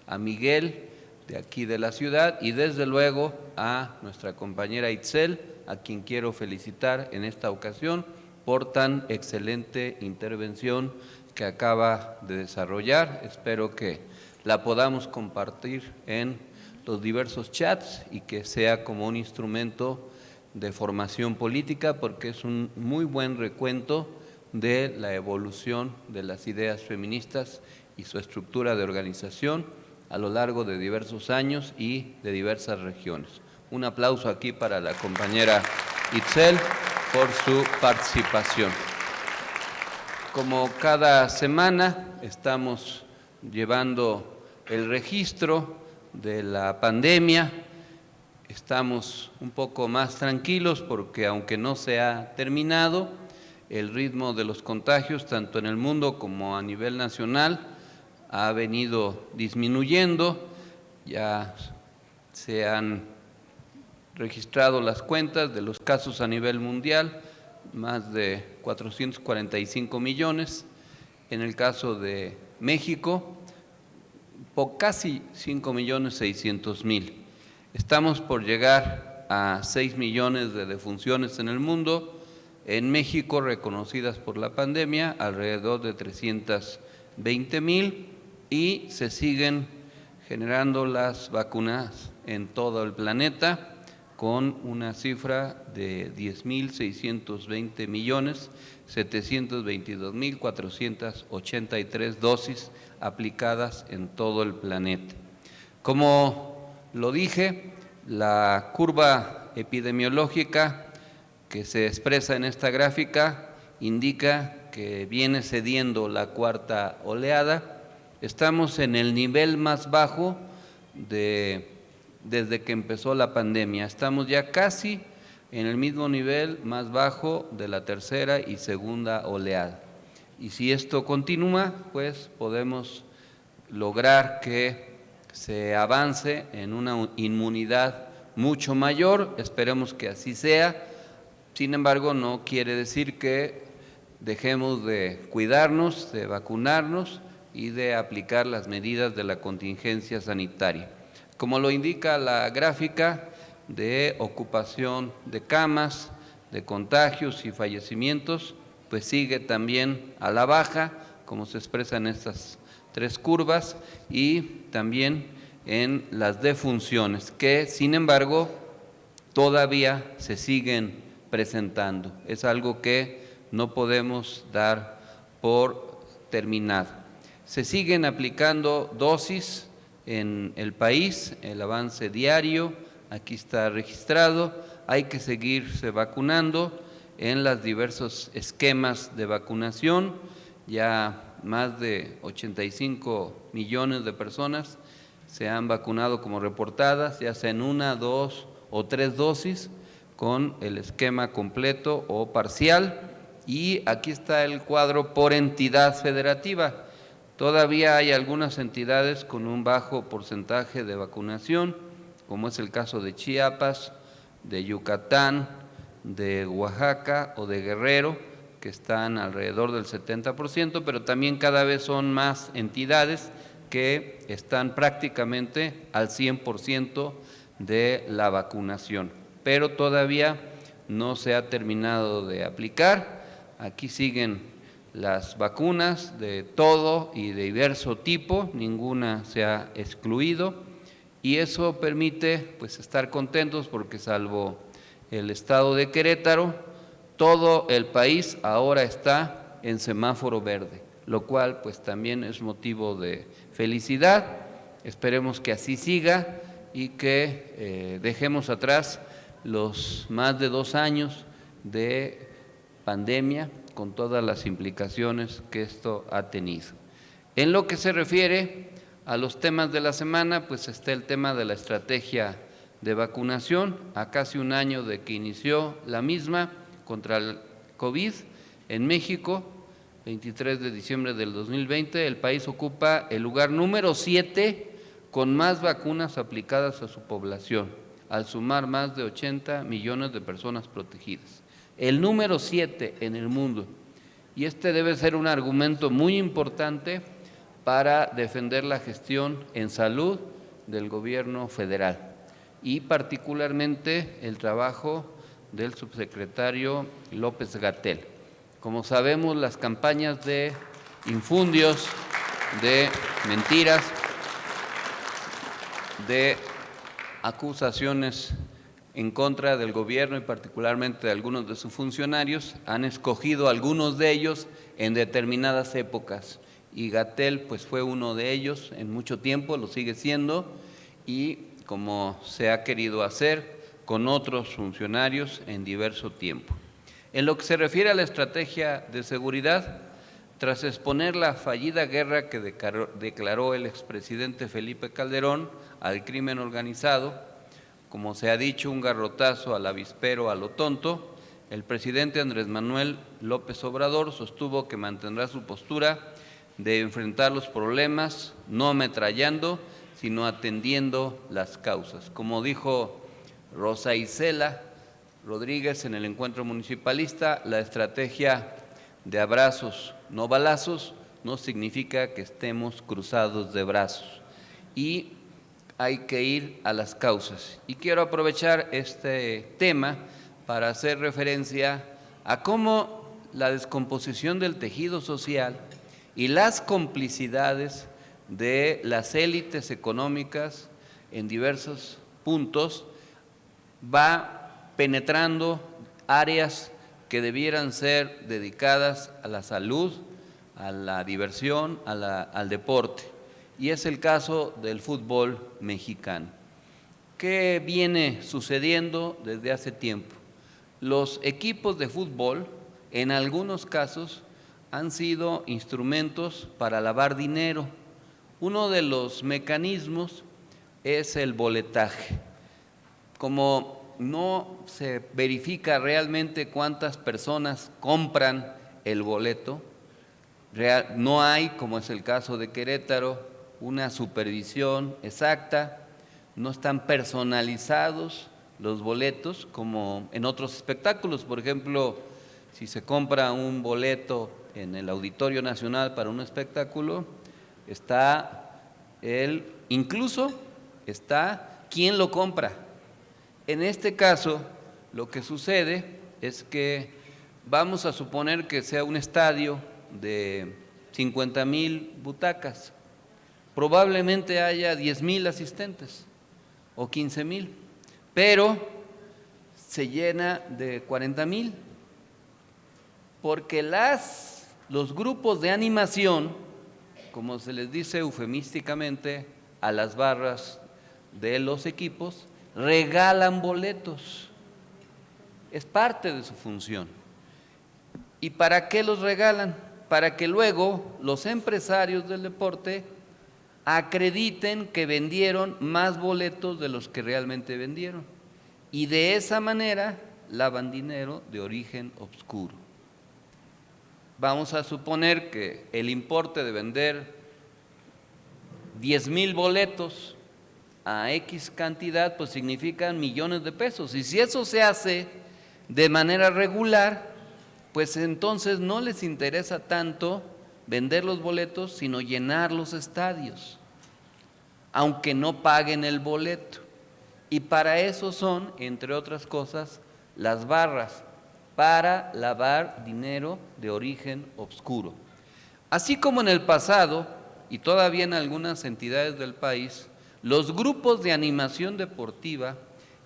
a Miguel de aquí de la ciudad, y desde luego a nuestra compañera Itzel, a quien quiero felicitar en esta ocasión por tan excelente intervención que acaba de desarrollar. Espero que la podamos compartir en los diversos chats y que sea como un instrumento de formación política, porque es un muy buen recuento de la evolución de las ideas feministas y su estructura de organización a lo largo de diversos años y de diversas regiones. Un aplauso aquí para la compañera Itzel por su participación. Como cada semana estamos llevando el registro de la pandemia, estamos un poco más tranquilos porque aunque no se ha terminado, el ritmo de los contagios, tanto en el mundo como a nivel nacional, ha venido disminuyendo. Ya se han registrado las cuentas de los casos a nivel mundial, más de 445 millones. En el caso de México, casi 5.600.000. Estamos por llegar a 6 millones de defunciones en el mundo. En México, reconocidas por la pandemia, alrededor de 320.000, y se siguen generando las vacunas en todo el planeta, con una cifra de 10.620.722.483 dosis aplicadas en todo el planeta. Como lo dije, la curva epidemiológica que se expresa en esta gráfica indica que viene cediendo la cuarta oleada. Estamos en el nivel más bajo desde que empezó la pandemia. Estamos ya casi en el mismo nivel más bajo de la tercera y segunda oleada. Y si esto continúa, pues podemos lograr que se avance en una inmunidad mucho mayor. Esperemos que así sea. Sin embargo, no quiere decir que dejemos de cuidarnos, de vacunarnos y de aplicar las medidas de la contingencia sanitaria. Como lo indica la gráfica de ocupación de camas, de contagios y fallecimientos, pues sigue también a la baja, como se expresa en estas tres curvas, y también en las defunciones, que sin embargo todavía se siguen presentando. Es algo que no podemos dar por terminado. Se siguen aplicando dosis en el país, el avance diario, aquí está registrado. Hay que seguirse vacunando en los diversos esquemas de vacunación. Ya más de 85 millones de personas se han vacunado como reportadas, ya sea en 1, 2 o 3 dosis, con el esquema completo o parcial. Y aquí está el cuadro por entidad federativa. Todavía hay algunas entidades con un bajo porcentaje de vacunación, como es el caso de Chiapas, de Yucatán, de Oaxaca o de Guerrero, que están alrededor del 70%, pero también cada vez son más entidades que están prácticamente al 100% de la vacunación, pero todavía no se ha terminado de aplicar. Aquí siguen las vacunas de todo y de diverso tipo, ninguna se ha excluido, y eso permite pues estar contentos porque salvo el estado de Querétaro, todo el país ahora está en semáforo verde, lo cual pues también es motivo de felicidad. Esperemos que así siga y que dejemos atrás los más de 2 años de pandemia con todas las implicaciones que esto ha tenido. En lo que se refiere a los temas de la semana, pues está el tema de la estrategia de vacunación, a casi un año de que inició la misma contra el COVID en México. 23 de diciembre del 2020, el país ocupa el lugar número 7 con más vacunas aplicadas a su población, al sumar más de 80 millones de personas protegidas. El número 7 en el mundo. Y este debe ser un argumento muy importante para defender la gestión en salud del gobierno federal y particularmente el trabajo del subsecretario López-Gatell. Como sabemos, las campañas de infundios, de mentiras, de acusaciones en contra del gobierno y particularmente de algunos de sus funcionarios, han escogido algunos de ellos en determinadas épocas, y Gatell pues fue uno de ellos en mucho tiempo, lo sigue siendo, y como se ha querido hacer con otros funcionarios en diverso tiempo. En lo que se refiere a la estrategia de seguridad, tras exponer la fallida guerra que declaró el expresidente Felipe Calderón al crimen organizado, como se ha dicho, un garrotazo al avispero a lo tonto, el presidente Andrés Manuel López Obrador sostuvo que mantendrá su postura de enfrentar los problemas, no ametrallando, sino atendiendo las causas. Como dijo Rosa Isela Rodríguez en el encuentro municipalista, la estrategia de abrazos, no balazos, no significa que estemos cruzados de brazos. y hay que ir a las causas. Y quiero aprovechar este tema para hacer referencia a cómo la descomposición del tejido social y las complicidades de las élites económicas en diversos puntos va penetrando áreas que debieran ser dedicadas a la salud, a la diversión, al deporte. Y es el caso del fútbol mexicano. ¿Qué viene sucediendo desde hace tiempo? Los equipos de fútbol, en algunos casos, han sido instrumentos para lavar dinero. Uno de los mecanismos es el boletaje. Como no se verifica realmente cuántas personas compran el boleto, no hay, como es el caso de Querétaro, una supervisión exacta, no están personalizados los boletos como en otros espectáculos. Por ejemplo, si se compra un boleto en el Auditorio Nacional para un espectáculo, incluso está quién lo compra. En este caso, lo que sucede es que vamos a suponer que sea un estadio de 50,000 butacas. Probablemente haya 10,000 asistentes o 15,000, pero se llena de 40,000, porque los grupos de animación, como se les dice eufemísticamente a las barras de los equipos, regalan boletos. Es parte de su función. ¿Y para qué los regalan? Para que luego los empresarios del deporte acrediten que vendieron más boletos de los que realmente vendieron. Y de esa manera lavan dinero de origen obscuro. Vamos a suponer que el importe de vender 10,000 boletos a X cantidad, pues significan millones de pesos. Y si eso se hace de manera regular, pues entonces no les interesa tanto vender los boletos, sino llenar los estadios, aunque no paguen el boleto. Y para eso son, entre otras cosas, las barras, para lavar dinero de origen obscuro. Así como en el pasado, y todavía en algunas entidades del país, los grupos de animación deportiva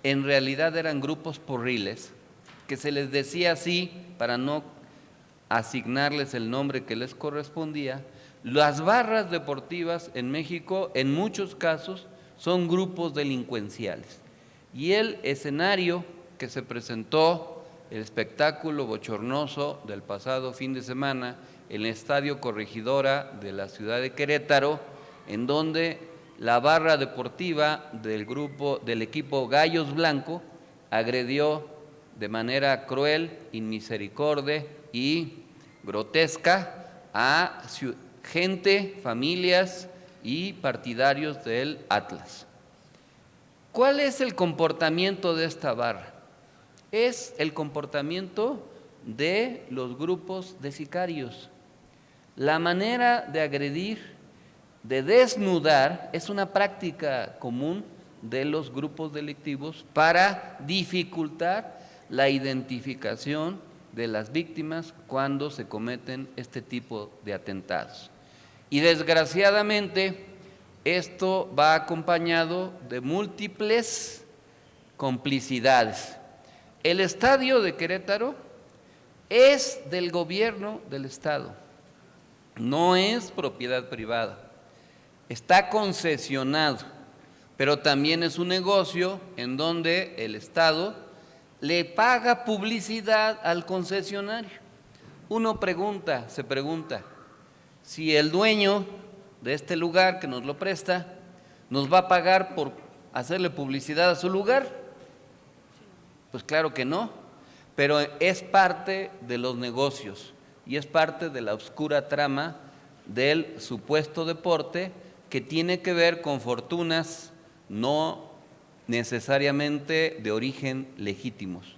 en realidad eran grupos porriles, que se les decía así para no asignarles el nombre que les correspondía. Las barras deportivas en México, en muchos casos, son grupos delincuenciales. Y el escenario que se presentó, el espectáculo bochornoso del pasado fin de semana, en el Estadio Corregidora de la ciudad de Querétaro, en donde la barra deportiva del equipo Gallos Blanco agredió de manera cruel, inmisericordia y grotesca a gente, familias y partidarios del Atlas. ¿Cuál es el comportamiento de esta barra? Es el comportamiento de los grupos de sicarios. La manera de agredir, de desnudar, es una práctica común de los grupos delictivos para dificultar la identificación de las víctimas cuando se cometen este tipo de atentados. Y desgraciadamente esto va acompañado de múltiples complicidades. El estadio de Querétaro es del gobierno del estado, no es propiedad privada, está concesionado, pero también es un negocio en donde el estado le paga publicidad al concesionario. Uno se pregunta, si el dueño de este lugar que nos lo presta, ¿nos va a pagar por hacerle publicidad a su lugar? Pues claro que no, pero es parte de los negocios y es parte de la oscura trama del supuesto deporte que tiene que ver con fortunas no necesariamente de origen legítimos.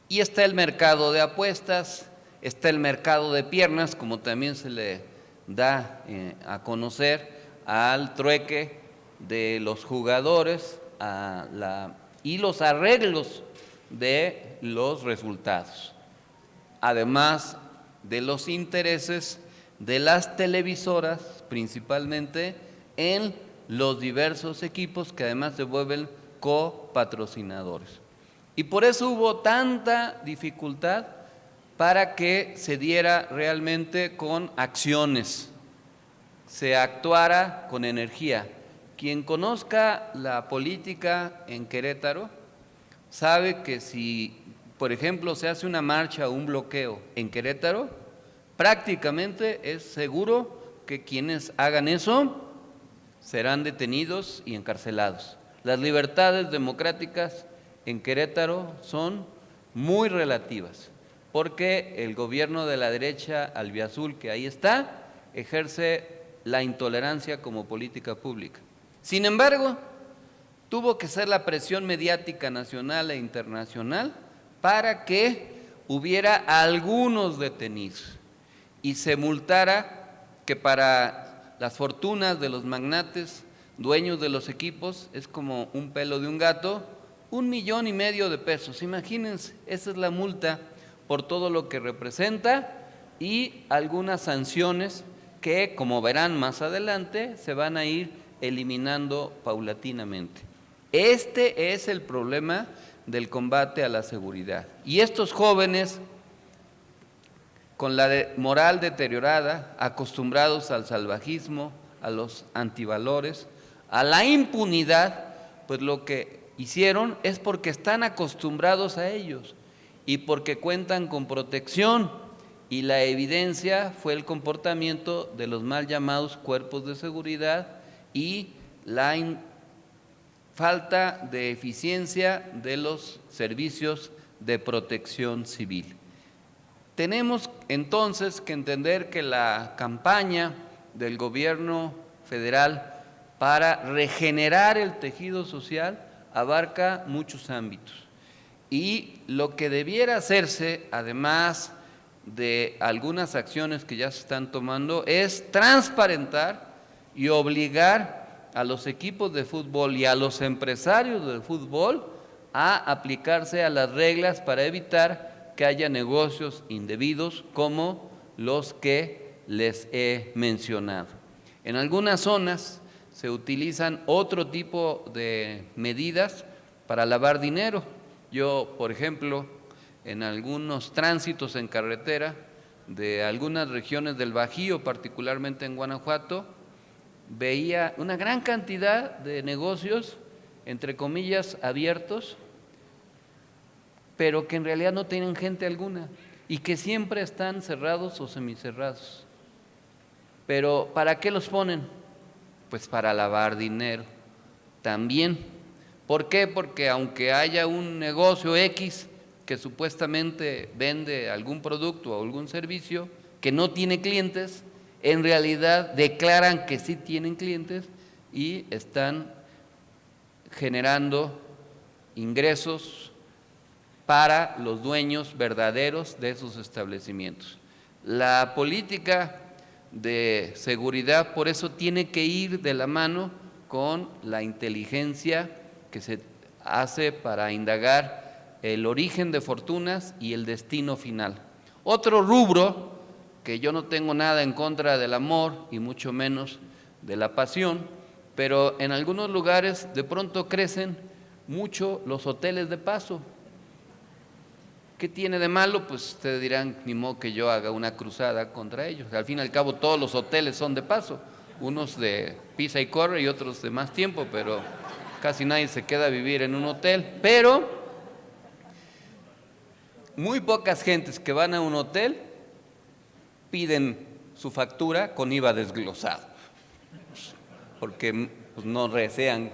Y está el mercado de apuestas, está el mercado de piernas, como también se le da a conocer, al trueque de los jugadores y los arreglos de los resultados, además de los intereses de las televisoras, principalmente en los diversos equipos que además se vuelven copatrocinadores. Y por eso hubo tanta dificultad para que se diera realmente con acciones, se actuara con energía. Quien conozca la política en Querétaro sabe que si, por ejemplo, se hace una marcha o un bloqueo en Querétaro, prácticamente es seguro que quienes hagan eso serán detenidos y encarcelados. Las libertades democráticas en Querétaro son muy relativas, porque el gobierno de la derecha albiazul que ahí está ejerce la intolerancia como política pública. Sin embargo, tuvo que ser la presión mediática nacional e internacional para que hubiera algunos detenidos y se multara, que para las fortunas de los magnates, dueños de los equipos, es como un pelo de un gato, 1,5 millones de pesos. Imagínense, esa es la multa por todo lo que representa y algunas sanciones que, como verán más adelante, se van a ir eliminando paulatinamente. Este es el problema del combate a la seguridad. Y estos jóvenes, con la moral deteriorada, acostumbrados al salvajismo, a los antivalores, a la impunidad, pues lo que hicieron es porque están acostumbrados a ellos y porque cuentan con protección, y la evidencia fue el comportamiento de los mal llamados cuerpos de seguridad y la falta de eficiencia de los servicios de protección civil. Tenemos entonces que entender que la campaña del gobierno federal para regenerar el tejido social abarca muchos ámbitos, y lo que debiera hacerse, además de algunas acciones que ya se están tomando, es transparentar y obligar a los equipos de fútbol y a los empresarios del fútbol a aplicarse a las reglas para evitar que haya negocios indebidos como los que les he mencionado. En algunas zonas se utilizan otro tipo de medidas para lavar dinero. Yo, por ejemplo, en algunos tránsitos en carretera de algunas regiones del Bajío, particularmente en Guanajuato, veía una gran cantidad de negocios, entre comillas, abiertos, pero que en realidad no tienen gente alguna y que siempre están cerrados o semicerrados. Pero ¿para qué los ponen? Pues para lavar dinero también. ¿Por qué? Porque aunque haya un negocio X que supuestamente vende algún producto o algún servicio que no tiene clientes, en realidad declaran que sí tienen clientes y están generando ingresos para los dueños verdaderos de esos establecimientos. La política de seguridad por eso tiene que ir de la mano con la inteligencia que se hace para indagar el origen de fortunas y el destino final. Otro rubro, que yo no tengo nada en contra del amor y mucho menos de la pasión, pero en algunos lugares de pronto crecen mucho los hoteles de paso. ¿Qué tiene de malo? Pues ustedes dirán, ni modo que yo haga una cruzada contra ellos. Al fin y al cabo todos los hoteles son de paso, unos de pisa y corre y otros de más tiempo, pero casi nadie se queda a vivir en un hotel. Pero muy pocas gentes que van a un hotel piden su factura con IVA desglosado, porque pues, no desean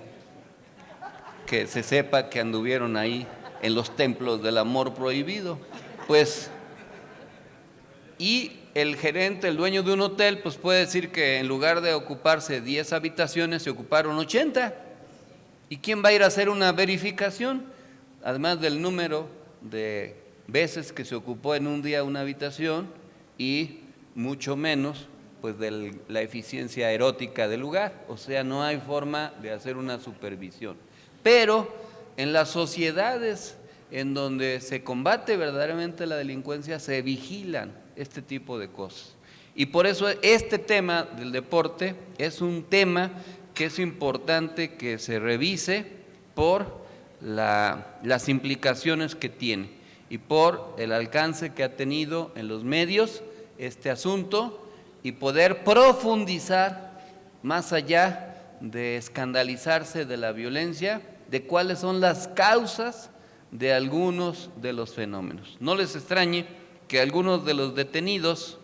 que se sepa que anduvieron ahí en los templos del amor prohibido. Pues, y el gerente, el dueño de un hotel, pues puede decir que en lugar de ocuparse 10 habitaciones, se ocuparon 80. ¿Y quién va a ir a hacer una verificación? Además del número de veces que se ocupó en un día una habitación y mucho menos, pues pues de la eficiencia erótica del lugar, o sea, no hay forma de hacer una supervisión. Pero en las sociedades en donde se combate verdaderamente la delincuencia, se vigilan este tipo de cosas. Y por eso este tema del deporte es un tema que es importante que se revise por las implicaciones que tiene y por el alcance que ha tenido en los medios este asunto, y poder profundizar más allá de escandalizarse de la violencia, de cuáles son las causas de algunos de los fenómenos. No les extrañe que algunos de los detenidos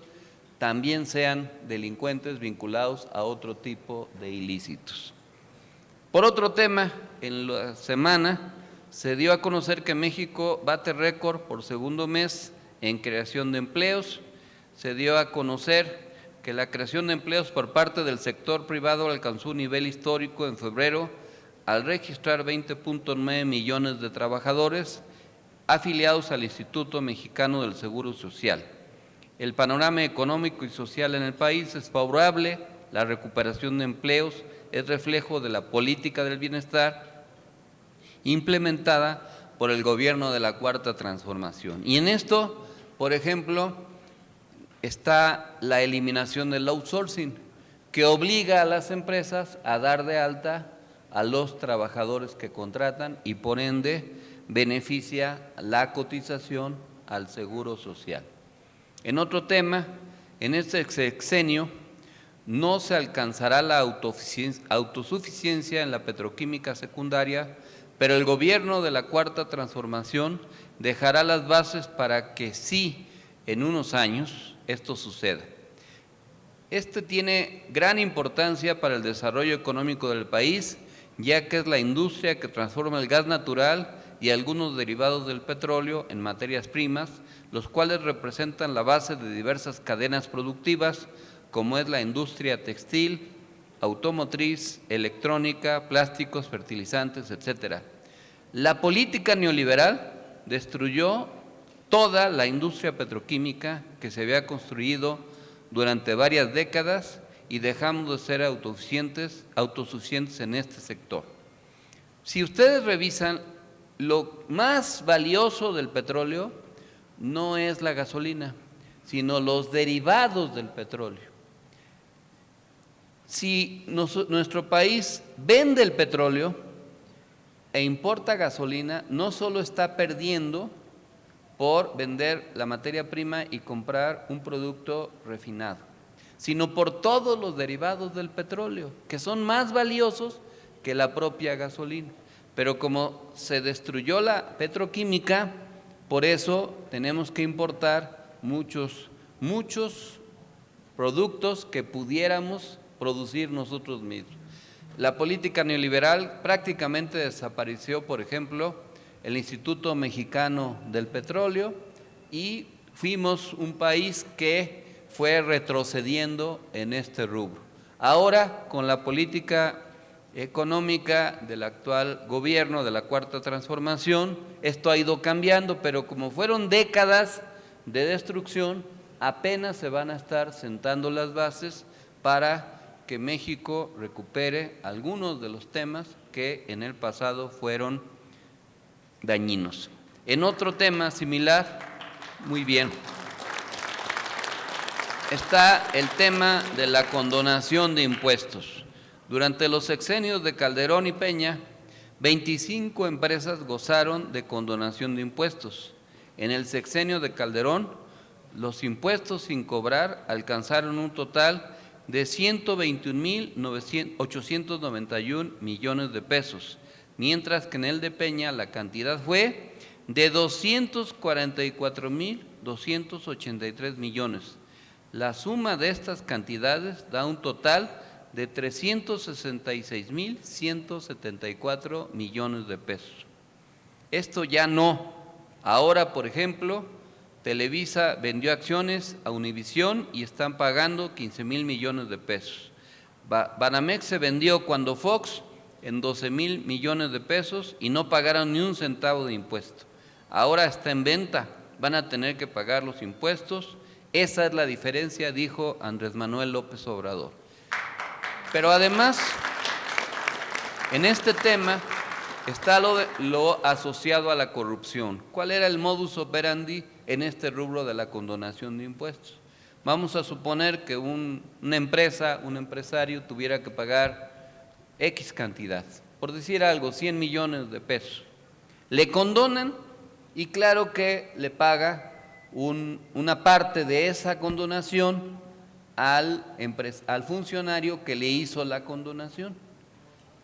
también sean delincuentes vinculados a otro tipo de ilícitos. Por otro tema, en la semana se dio a conocer que México bate récord por segundo mes en creación de empleos. Se dio a conocer que la creación de empleos por parte del sector privado alcanzó un nivel histórico en febrero al registrar 20.9 millones de trabajadores afiliados al Instituto Mexicano del Seguro Social. El panorama económico y social en el país es favorable, la recuperación de empleos es reflejo de la política del bienestar implementada por el gobierno de la Cuarta Transformación. Y en esto, por ejemplo, está la eliminación del outsourcing, que obliga a las empresas a dar de alta a los trabajadores que contratan y por ende beneficia la cotización al Seguro Social. En otro tema, en este sexenio no se alcanzará la autosuficiencia en la petroquímica secundaria, pero el gobierno de la Cuarta Transformación dejará las bases para que sí, en unos años, esto suceda. Este tiene gran importancia para el desarrollo económico del país, ya que es la industria que transforma el gas natural y algunos derivados del petróleo en materias primas, los cuales representan la base de diversas cadenas productivas, como es la industria textil, automotriz, electrónica, plásticos, fertilizantes, etc. La política neoliberal destruyó toda la industria petroquímica que se había construido durante varias décadas y dejamos de ser autosuficientes en este sector. Si ustedes revisan, lo más valioso del petróleo no es la gasolina, sino los derivados del petróleo. Si nuestro país vende el petróleo e importa gasolina, no solo está perdiendo por vender la materia prima y comprar un producto refinado, sino por todos los derivados del petróleo, que son más valiosos que la propia gasolina. Pero como se destruyó la petroquímica, por eso tenemos que importar muchos productos que pudiéramos producir nosotros mismos. La política neoliberal prácticamente desapareció, por ejemplo, el Instituto Mexicano del Petróleo, y fuimos un país que fue retrocediendo en este rubro. Ahora, con la política económica del actual gobierno de la Cuarta Transformación, esto ha ido cambiando, pero como fueron décadas de destrucción, apenas se van a estar sentando las bases para que México recupere algunos de los temas que en el pasado fueron dañinos. En otro tema similar, muy bien, está el tema de la condonación de impuestos. Durante los sexenios de Calderón y Peña, 25 empresas gozaron de condonación de impuestos. En el sexenio de Calderón, los impuestos sin cobrar alcanzaron un total de 121.891 millones de pesos, mientras que en el de Peña la cantidad fue de 244.283 millones. La suma de estas cantidades da un total de 366.174 millones de pesos. Esto ya no. Ahora, por ejemplo, Televisa vendió acciones a Univisión y están pagando 15,000 millones de pesos. Banamex se vendió cuando Fox en 12,000 millones de pesos y no pagaron ni un centavo de impuesto. Ahora está en venta, van a tener que pagar los impuestos Esa es la diferencia, dijo Andrés Manuel López Obrador. Pero además, en este tema está lo asociado a la corrupción. ¿Cuál era el modus operandi en este rubro de la condonación de impuestos? Vamos a suponer que una empresa, un empresario tuviera que pagar X cantidad, por decir algo, 100 millones de pesos. Le condonan y claro que le paga una parte de esa condonación al funcionario que le hizo la condonación.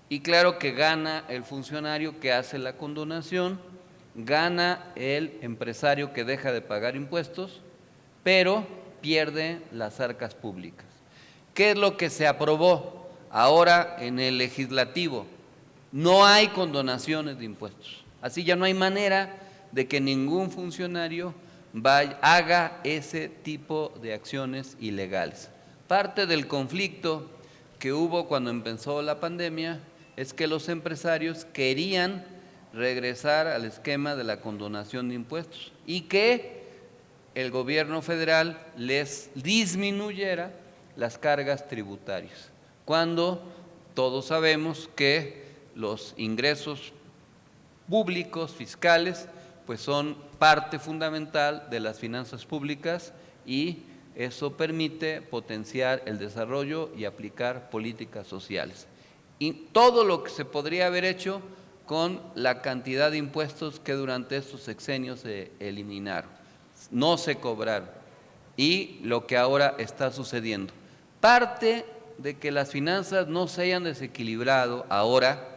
Y claro que gana el funcionario que hace la condonación, gana el empresario que deja de pagar impuestos, pero pierde las arcas públicas. ¿Qué es lo que se aprobó ahora en el legislativo? No hay condonaciones de impuestos. Así ya no hay manera de que ningún funcionario haga ese tipo de acciones ilegales. Parte del conflicto que hubo cuando empezó la pandemia es que los empresarios querían regresar al esquema de la condonación de impuestos y que el gobierno federal les disminuyera las cargas tributarias, cuando todos sabemos que los ingresos públicos, fiscales, pues son parte fundamental de las finanzas públicas y eso permite potenciar el desarrollo y aplicar políticas sociales. Y todo lo que se podría haber hecho con la cantidad de impuestos que durante estos sexenios se eliminaron, no se cobraron, y lo que ahora está sucediendo. Parte de que las finanzas no se hayan desequilibrado ahora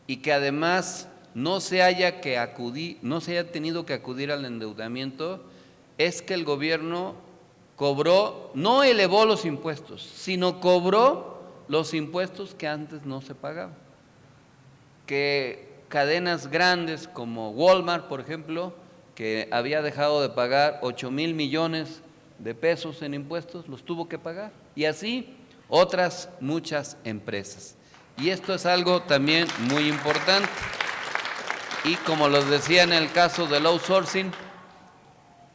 y que además no se haya tenido que acudir al endeudamiento es que el gobierno no elevó los impuestos, sino cobró los impuestos que antes no se pagaban. Que cadenas grandes como Walmart, por ejemplo, que había dejado de pagar 8,000 millones de pesos en impuestos, los tuvo que pagar. Y así otras muchas empresas. Y esto es algo también muy importante. Y como los decía en el caso del outsourcing,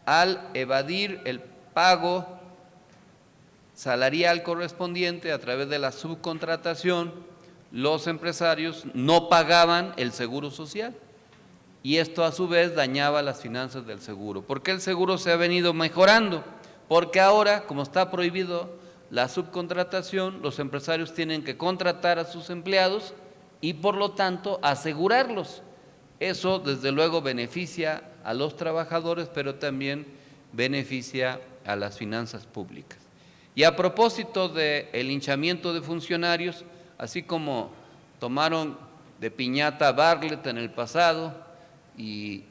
al evadir el pago salarial correspondiente a través de la subcontratación, los empresarios no pagaban el seguro social y esto a su vez dañaba las finanzas del seguro. ¿Por qué el seguro se ha venido mejorando? Porque ahora, como está prohibido la subcontratación, los empresarios tienen que contratar a sus empleados y por lo tanto asegurarlos. Eso desde luego beneficia a los trabajadores, pero también beneficia a las finanzas públicas. Y a propósito del linchamiento de funcionarios, así como tomaron de piñata a Bartlett en el pasado y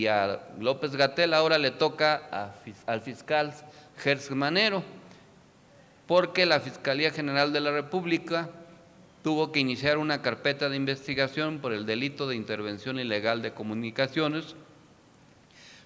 a López-Gatell, ahora le toca al fiscal Gers Manero, porque la Fiscalía General de la República tuvo que iniciar una carpeta de investigación por el delito de intervención ilegal de comunicaciones,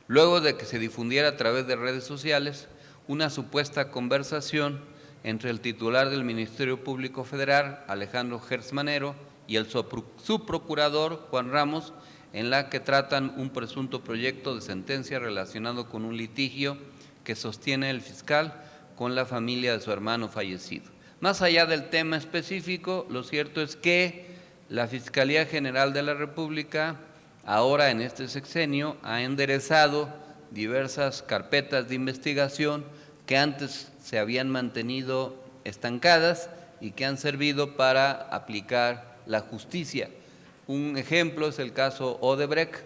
luego de que se difundiera a través de redes sociales una supuesta conversación entre el titular del Ministerio Público Federal, Alejandro Gers Manero, y el subprocurador Juan Ramos, en la que tratan un presunto proyecto de sentencia relacionado con un litigio que sostiene el fiscal con la familia de su hermano fallecido. Más allá del tema específico, lo cierto es que la Fiscalía General de la República, ahora en este sexenio, ha enderezado diversas carpetas de investigación que antes se habían mantenido estancadas y que han servido para aplicar la justicia. Un ejemplo es el caso Odebrecht,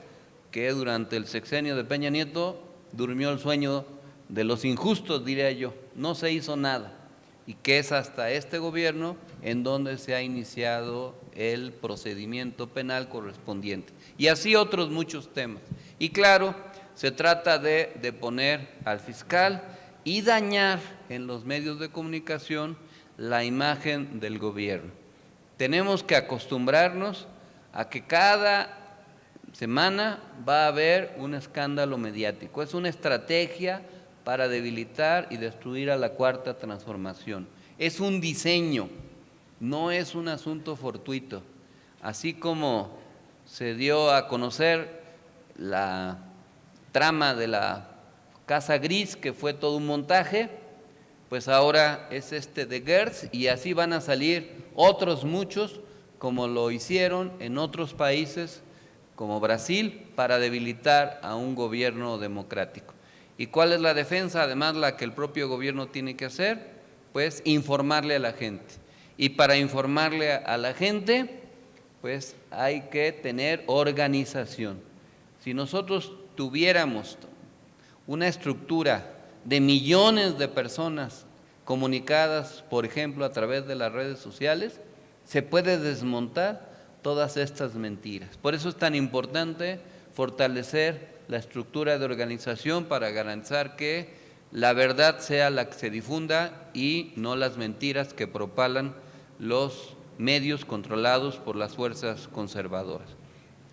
que durante el sexenio de Peña Nieto durmió el sueño de los injustos, diría yo, no se hizo nada, y que es hasta este gobierno en donde se ha iniciado el procedimiento penal correspondiente. Y así otros muchos temas. Y claro, se trata de deponer al fiscal y dañar en los medios de comunicación la imagen del gobierno. Tenemos que acostumbrarnos a que cada semana va a haber un escándalo mediático. Es una estrategia para debilitar y destruir a la Cuarta Transformación. Es un diseño, no es un asunto fortuito. Así como se dio a conocer la trama de la Casa Gris, que fue todo un montaje, pues ahora es de Gertz, y así van a salir otros muchos, como lo hicieron en otros países como Brasil, para debilitar a un gobierno democrático. ¿Y cuál es la defensa? Además, la que el propio gobierno tiene que hacer, pues informarle a la gente. Y para informarle a la gente, pues hay que tener organización. Si nosotros tuviéramos una estructura de millones de personas comunicadas, por ejemplo, a través de las redes sociales, se puede desmontar todas estas mentiras. Por eso es tan importante fortalecer la estructura de organización para garantizar que la verdad sea la que se difunda y no las mentiras que propalan los medios controlados por las fuerzas conservadoras.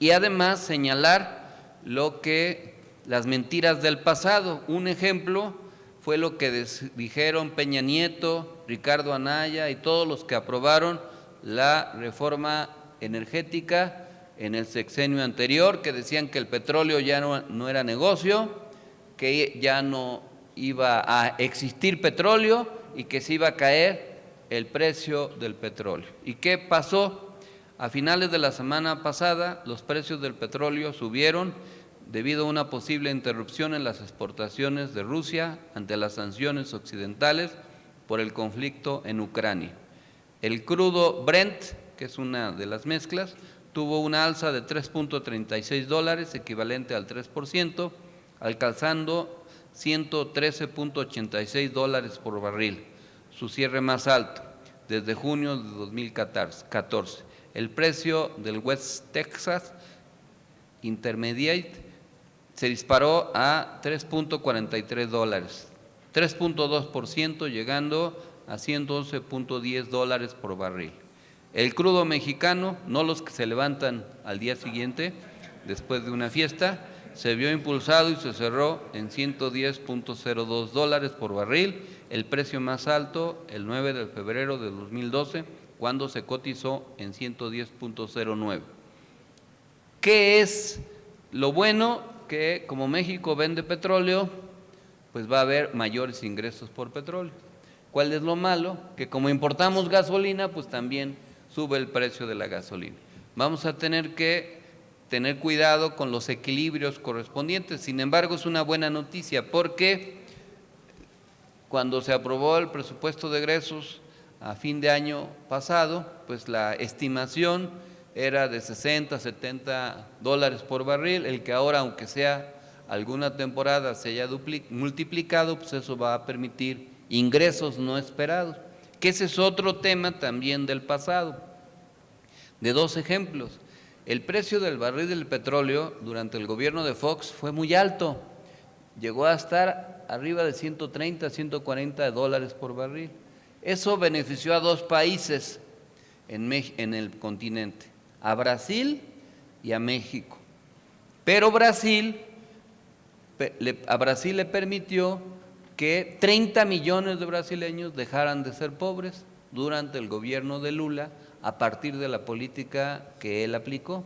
Y además señalar las mentiras del pasado. Un ejemplo fue lo que dijeron Peña Nieto, Ricardo Anaya y todos los que aprobaron la reforma energética en el sexenio anterior, que decían que el petróleo ya no era negocio, que ya no iba a existir petróleo y que se iba a caer el precio del petróleo. ¿Y qué pasó? A finales de la semana pasada, los precios del petróleo subieron debido a una posible interrupción en las exportaciones de Rusia ante las sanciones occidentales por el conflicto en Ucrania. El crudo Brent, que es una de las mezclas, tuvo una alza de $3.36, equivalente al 3%, alcanzando $113.86 por barril, su cierre más alto desde junio de 2014. El precio del West Texas Intermediate se disparó a $3.43, 3.2%, llegando a $111.10 por barril. El crudo mexicano, no los que se levantan al día siguiente, después de una fiesta, se vio impulsado y se cerró en $110.02 por barril, el precio más alto el 9 de febrero de 2012, cuando se cotizó en 110.09. ¿Qué es lo bueno? Que como México vende petróleo, pues va a haber mayores ingresos por petróleo. ¿Cuál es lo malo? Que como importamos gasolina, pues también sube el precio de la gasolina. Vamos a tener que tener cuidado con los equilibrios correspondientes. Sin embargo, es una buena noticia porque cuando se aprobó el presupuesto de egresos a fin de año pasado, pues la estimación era de $60-70 por barril, el que ahora, aunque sea alguna temporada, se haya multiplicado, pues eso va a permitir ingresos no esperados, que ese es otro tema también del pasado. De dos ejemplos, el precio del barril del petróleo durante el gobierno de Fox fue muy alto, llegó a estar arriba de $130-140 por barril. Eso benefició a dos países en el continente, a Brasil y a México. Pero a Brasil le permitió que 30 millones de brasileños dejaran de ser pobres durante el gobierno de Lula a partir de la política que él aplicó.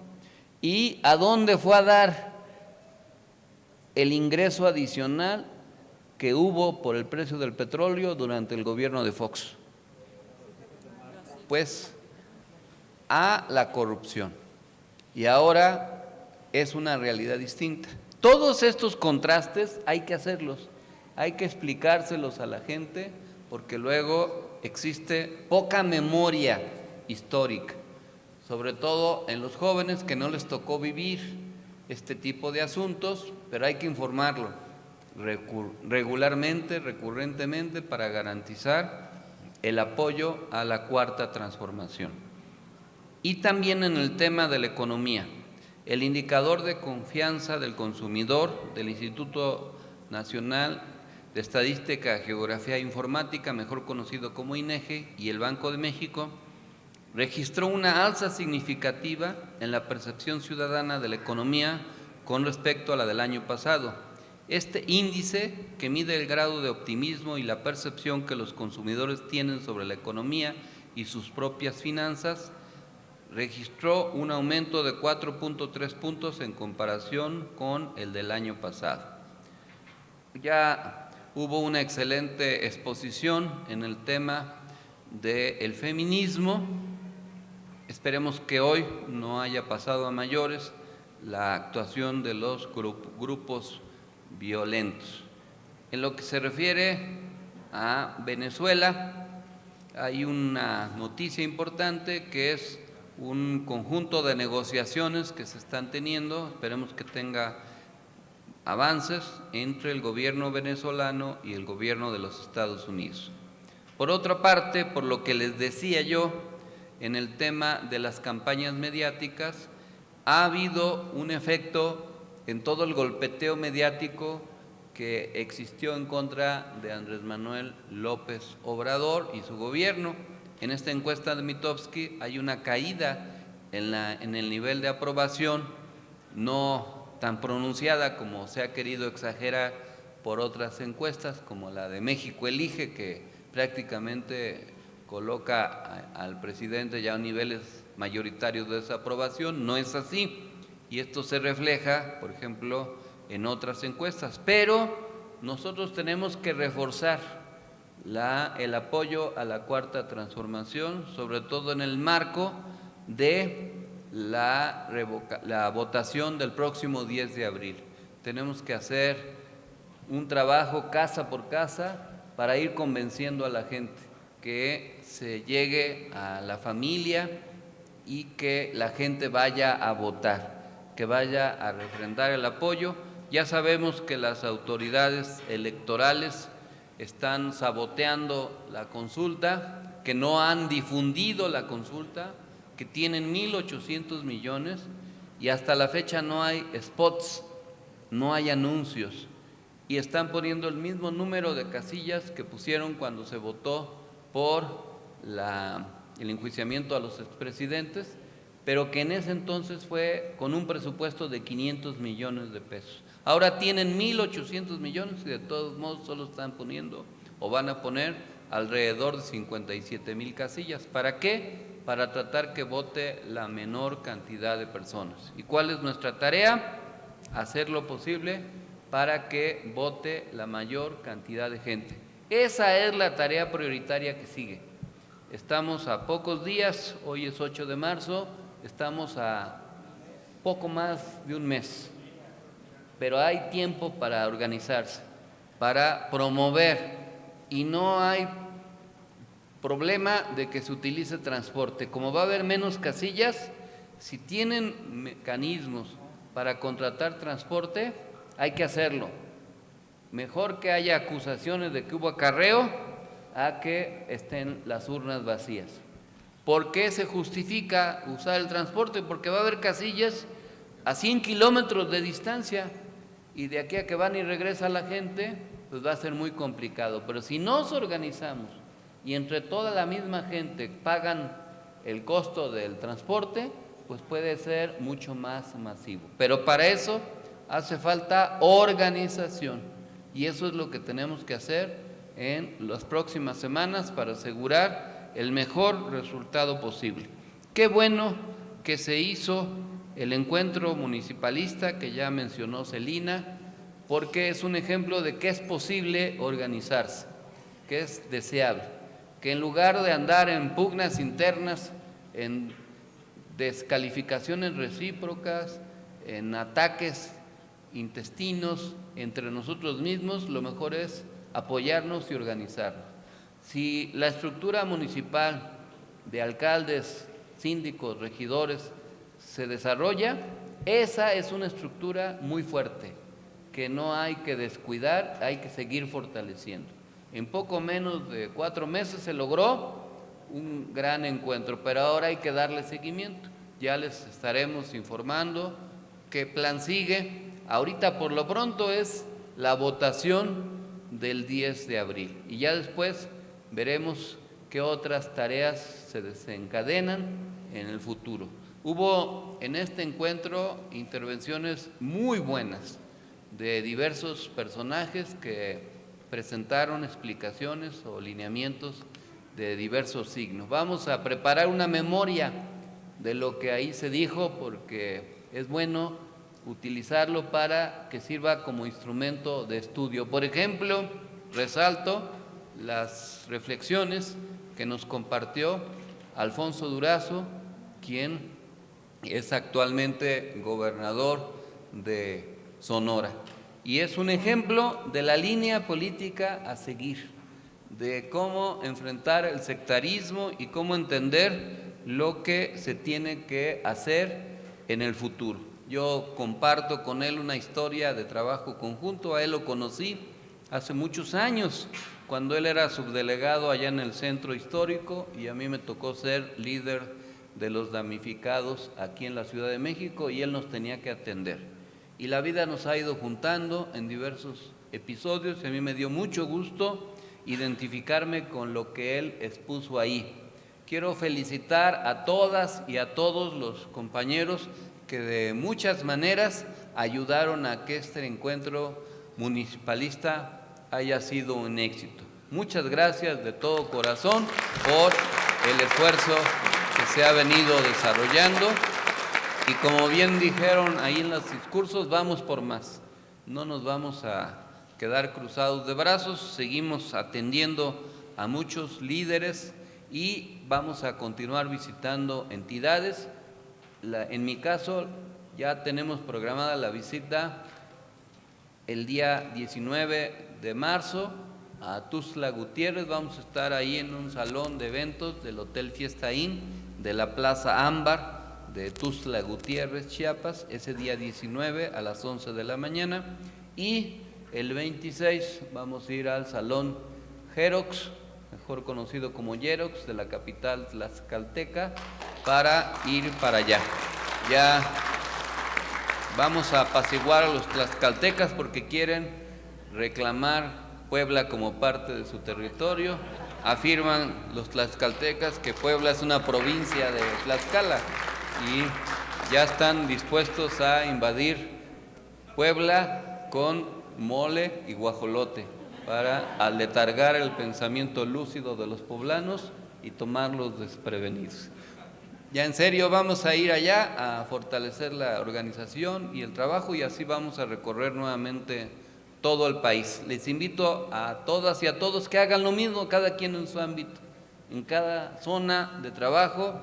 ¿Y a dónde fue a dar el ingreso adicional que hubo por el precio del petróleo durante el gobierno de Fox? Pues a la corrupción. Y ahora es una realidad distinta. Todos estos contrastes hay que hacerlos, hay que explicárselos a la gente, porque luego existe poca memoria histórica, sobre todo en los jóvenes que no les tocó vivir este tipo de asuntos, pero hay que informarlo regularmente, recurrentemente, para garantizar el apoyo a la Cuarta Transformación. Y también en el tema de la economía, el indicador de confianza del consumidor del Instituto Nacional de Estadística, Geografía e Informática, mejor conocido como INEGI, y el Banco de México, registró una alza significativa en la percepción ciudadana de la economía con respecto a la del año pasado. Este índice, que mide el grado de optimismo y la percepción que los consumidores tienen sobre la economía y sus propias finanzas, registró un aumento de 4.3 puntos en comparación con el del año pasado. Ya hubo una excelente exposición en el tema del feminismo. Esperemos que hoy no haya pasado a mayores la actuación de los grupos violentos. En lo que se refiere a Venezuela, hay una noticia importante que es un conjunto de negociaciones que se están teniendo, esperemos que tenga avances entre el gobierno venezolano y el gobierno de los Estados Unidos. Por otra parte, por lo que les decía yo, en el tema de las campañas mediáticas, ha habido un efecto en todo el golpeteo mediático que existió en contra de Andrés Manuel López Obrador y su gobierno. En esta encuesta de Mitofsky hay una caída en el nivel de aprobación, no tan pronunciada como se ha querido exagerar por otras encuestas, como la de México Elige, que prácticamente coloca al presidente ya a niveles mayoritarios de desaprobación. No es así, y esto se refleja, por ejemplo, en otras encuestas, pero nosotros tenemos que reforzar el apoyo a la Cuarta Transformación, sobre todo en el marco de la votación del próximo 10 de abril. Tenemos que hacer un trabajo casa por casa para ir convenciendo a la gente que se llegue a la familia y que la gente vaya a votar, que vaya a refrendar el apoyo. Ya sabemos que las autoridades electorales están saboteando la consulta, que no han difundido la consulta, que tienen 1.800 millones y hasta la fecha no hay spots, no hay anuncios, y están poniendo el mismo número de casillas que pusieron cuando se votó por el enjuiciamiento a los expresidentes, pero que en ese entonces fue con un presupuesto de 500 millones de pesos. Ahora tienen 1.800 millones y de todos modos solo están poniendo o van a poner alrededor de 57,000 casillas. ¿Para qué? Para tratar que vote la menor cantidad de personas. ¿Y cuál es nuestra tarea? Hacer lo posible para que vote la mayor cantidad de gente. Esa es la tarea prioritaria que sigue. Estamos a pocos días, hoy es 8 de marzo, estamos a poco más de un mes, pero hay tiempo para organizarse, para promover, y no hay problema de que se utilice transporte. Como va a haber menos casillas, si tienen mecanismos para contratar transporte, hay que hacerlo. Mejor que haya acusaciones de que hubo acarreo a que estén las urnas vacías. ¿Por qué se justifica usar el transporte? Porque va a haber casillas a 100 kilómetros de distancia y de aquí a que van y regresa la gente, pues va a ser muy complicado. Pero si nos organizamos y entre toda la misma gente pagan el costo del transporte, pues puede ser mucho más masivo. Pero para eso hace falta organización, y eso es lo que tenemos que hacer en las próximas semanas para asegurar el mejor resultado posible. Qué bueno que se hizo el encuentro municipalista que ya mencionó Celina, porque es un ejemplo de que es posible organizarse, que es deseable, que en lugar de andar en pugnas internas, en descalificaciones recíprocas, en ataques intestinos entre nosotros mismos, lo mejor es apoyarnos y organizarnos. Si la estructura municipal de alcaldes, síndicos, regidores se desarrolla, esa es una estructura muy fuerte que no hay que descuidar, hay que seguir fortaleciendo. En poco menos de 4 meses se logró un gran encuentro, pero ahora hay que darle seguimiento. Ya les estaremos informando qué plan sigue. Ahorita por lo pronto es la votación del 10 de abril y ya después veremos qué otras tareas se desencadenan en el futuro. Hubo en este encuentro intervenciones muy buenas de diversos personajes que presentaron explicaciones o lineamientos de diversos signos. Vamos a preparar una memoria de lo que ahí se dijo porque es bueno utilizarlo para que sirva como instrumento de estudio. Por ejemplo, resalto las reflexiones que nos compartió Alfonso Durazo, quien es actualmente gobernador de Sonora. Y es un ejemplo de la línea política a seguir, de cómo enfrentar el sectarismo y cómo entender lo que se tiene que hacer en el futuro. Yo comparto con él una historia de trabajo conjunto. A él lo conocí hace muchos años, cuando él era subdelegado allá en el centro histórico, y a mí me tocó ser líder de los damnificados aquí en la Ciudad de México, y él nos tenía que atender. Y la vida nos ha ido juntando en diversos episodios, y a mí me dio mucho gusto identificarme con lo que él expuso ahí. Quiero felicitar a todas y a todos los compañeros que de muchas maneras ayudaron a que este encuentro municipalista haya sido un éxito. Muchas gracias de todo corazón por el esfuerzo que se ha venido desarrollando, y como bien dijeron ahí en los discursos, vamos por más. No nos vamos a quedar cruzados de brazos, seguimos atendiendo a muchos líderes y vamos a continuar visitando entidades. En mi caso, ya tenemos programada la visita el día 19 de marzo a Tuxtla Gutiérrez. Vamos a estar ahí en un salón de eventos del Hotel Fiesta Inn de la Plaza Ámbar de Tuxtla Gutiérrez, Chiapas, ese día 19 a las 11 de la mañana. Y el 26 vamos a ir al Salón Xerox, mejor conocido como Xerox, de la capital tlaxcalteca, para ir para allá. Ya vamos a apaciguar a los tlaxcaltecas porque quieren reclamar Puebla como parte de su territorio. Afirman los tlaxcaltecas que Puebla es una provincia de Tlaxcala y ya están dispuestos a invadir Puebla con mole y guajolote para aletargar el pensamiento lúcido de los poblanos y tomarlos desprevenidos. Ya en serio, vamos a ir allá a fortalecer la organización y el trabajo, y así vamos a recorrer nuevamente todo el país. Les invito a todas y a todos que hagan lo mismo, cada quien en su ámbito, en cada zona de trabajo.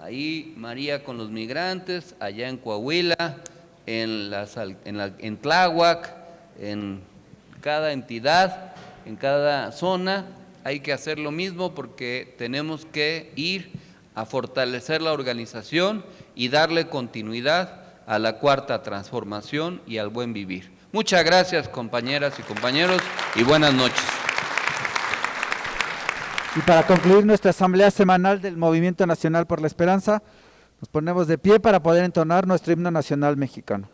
Ahí María con los migrantes, allá en Coahuila, en Tláhuac, en cada entidad, en cada zona, hay que hacer lo mismo porque tenemos que ir a fortalecer la organización y darle continuidad a la cuarta transformación y al buen vivir. Muchas gracias, compañeras y compañeros, y buenas noches. Y para concluir nuestra asamblea semanal del Movimiento Nacional por la Esperanza, nos ponemos de pie para poder entonar nuestro himno nacional mexicano.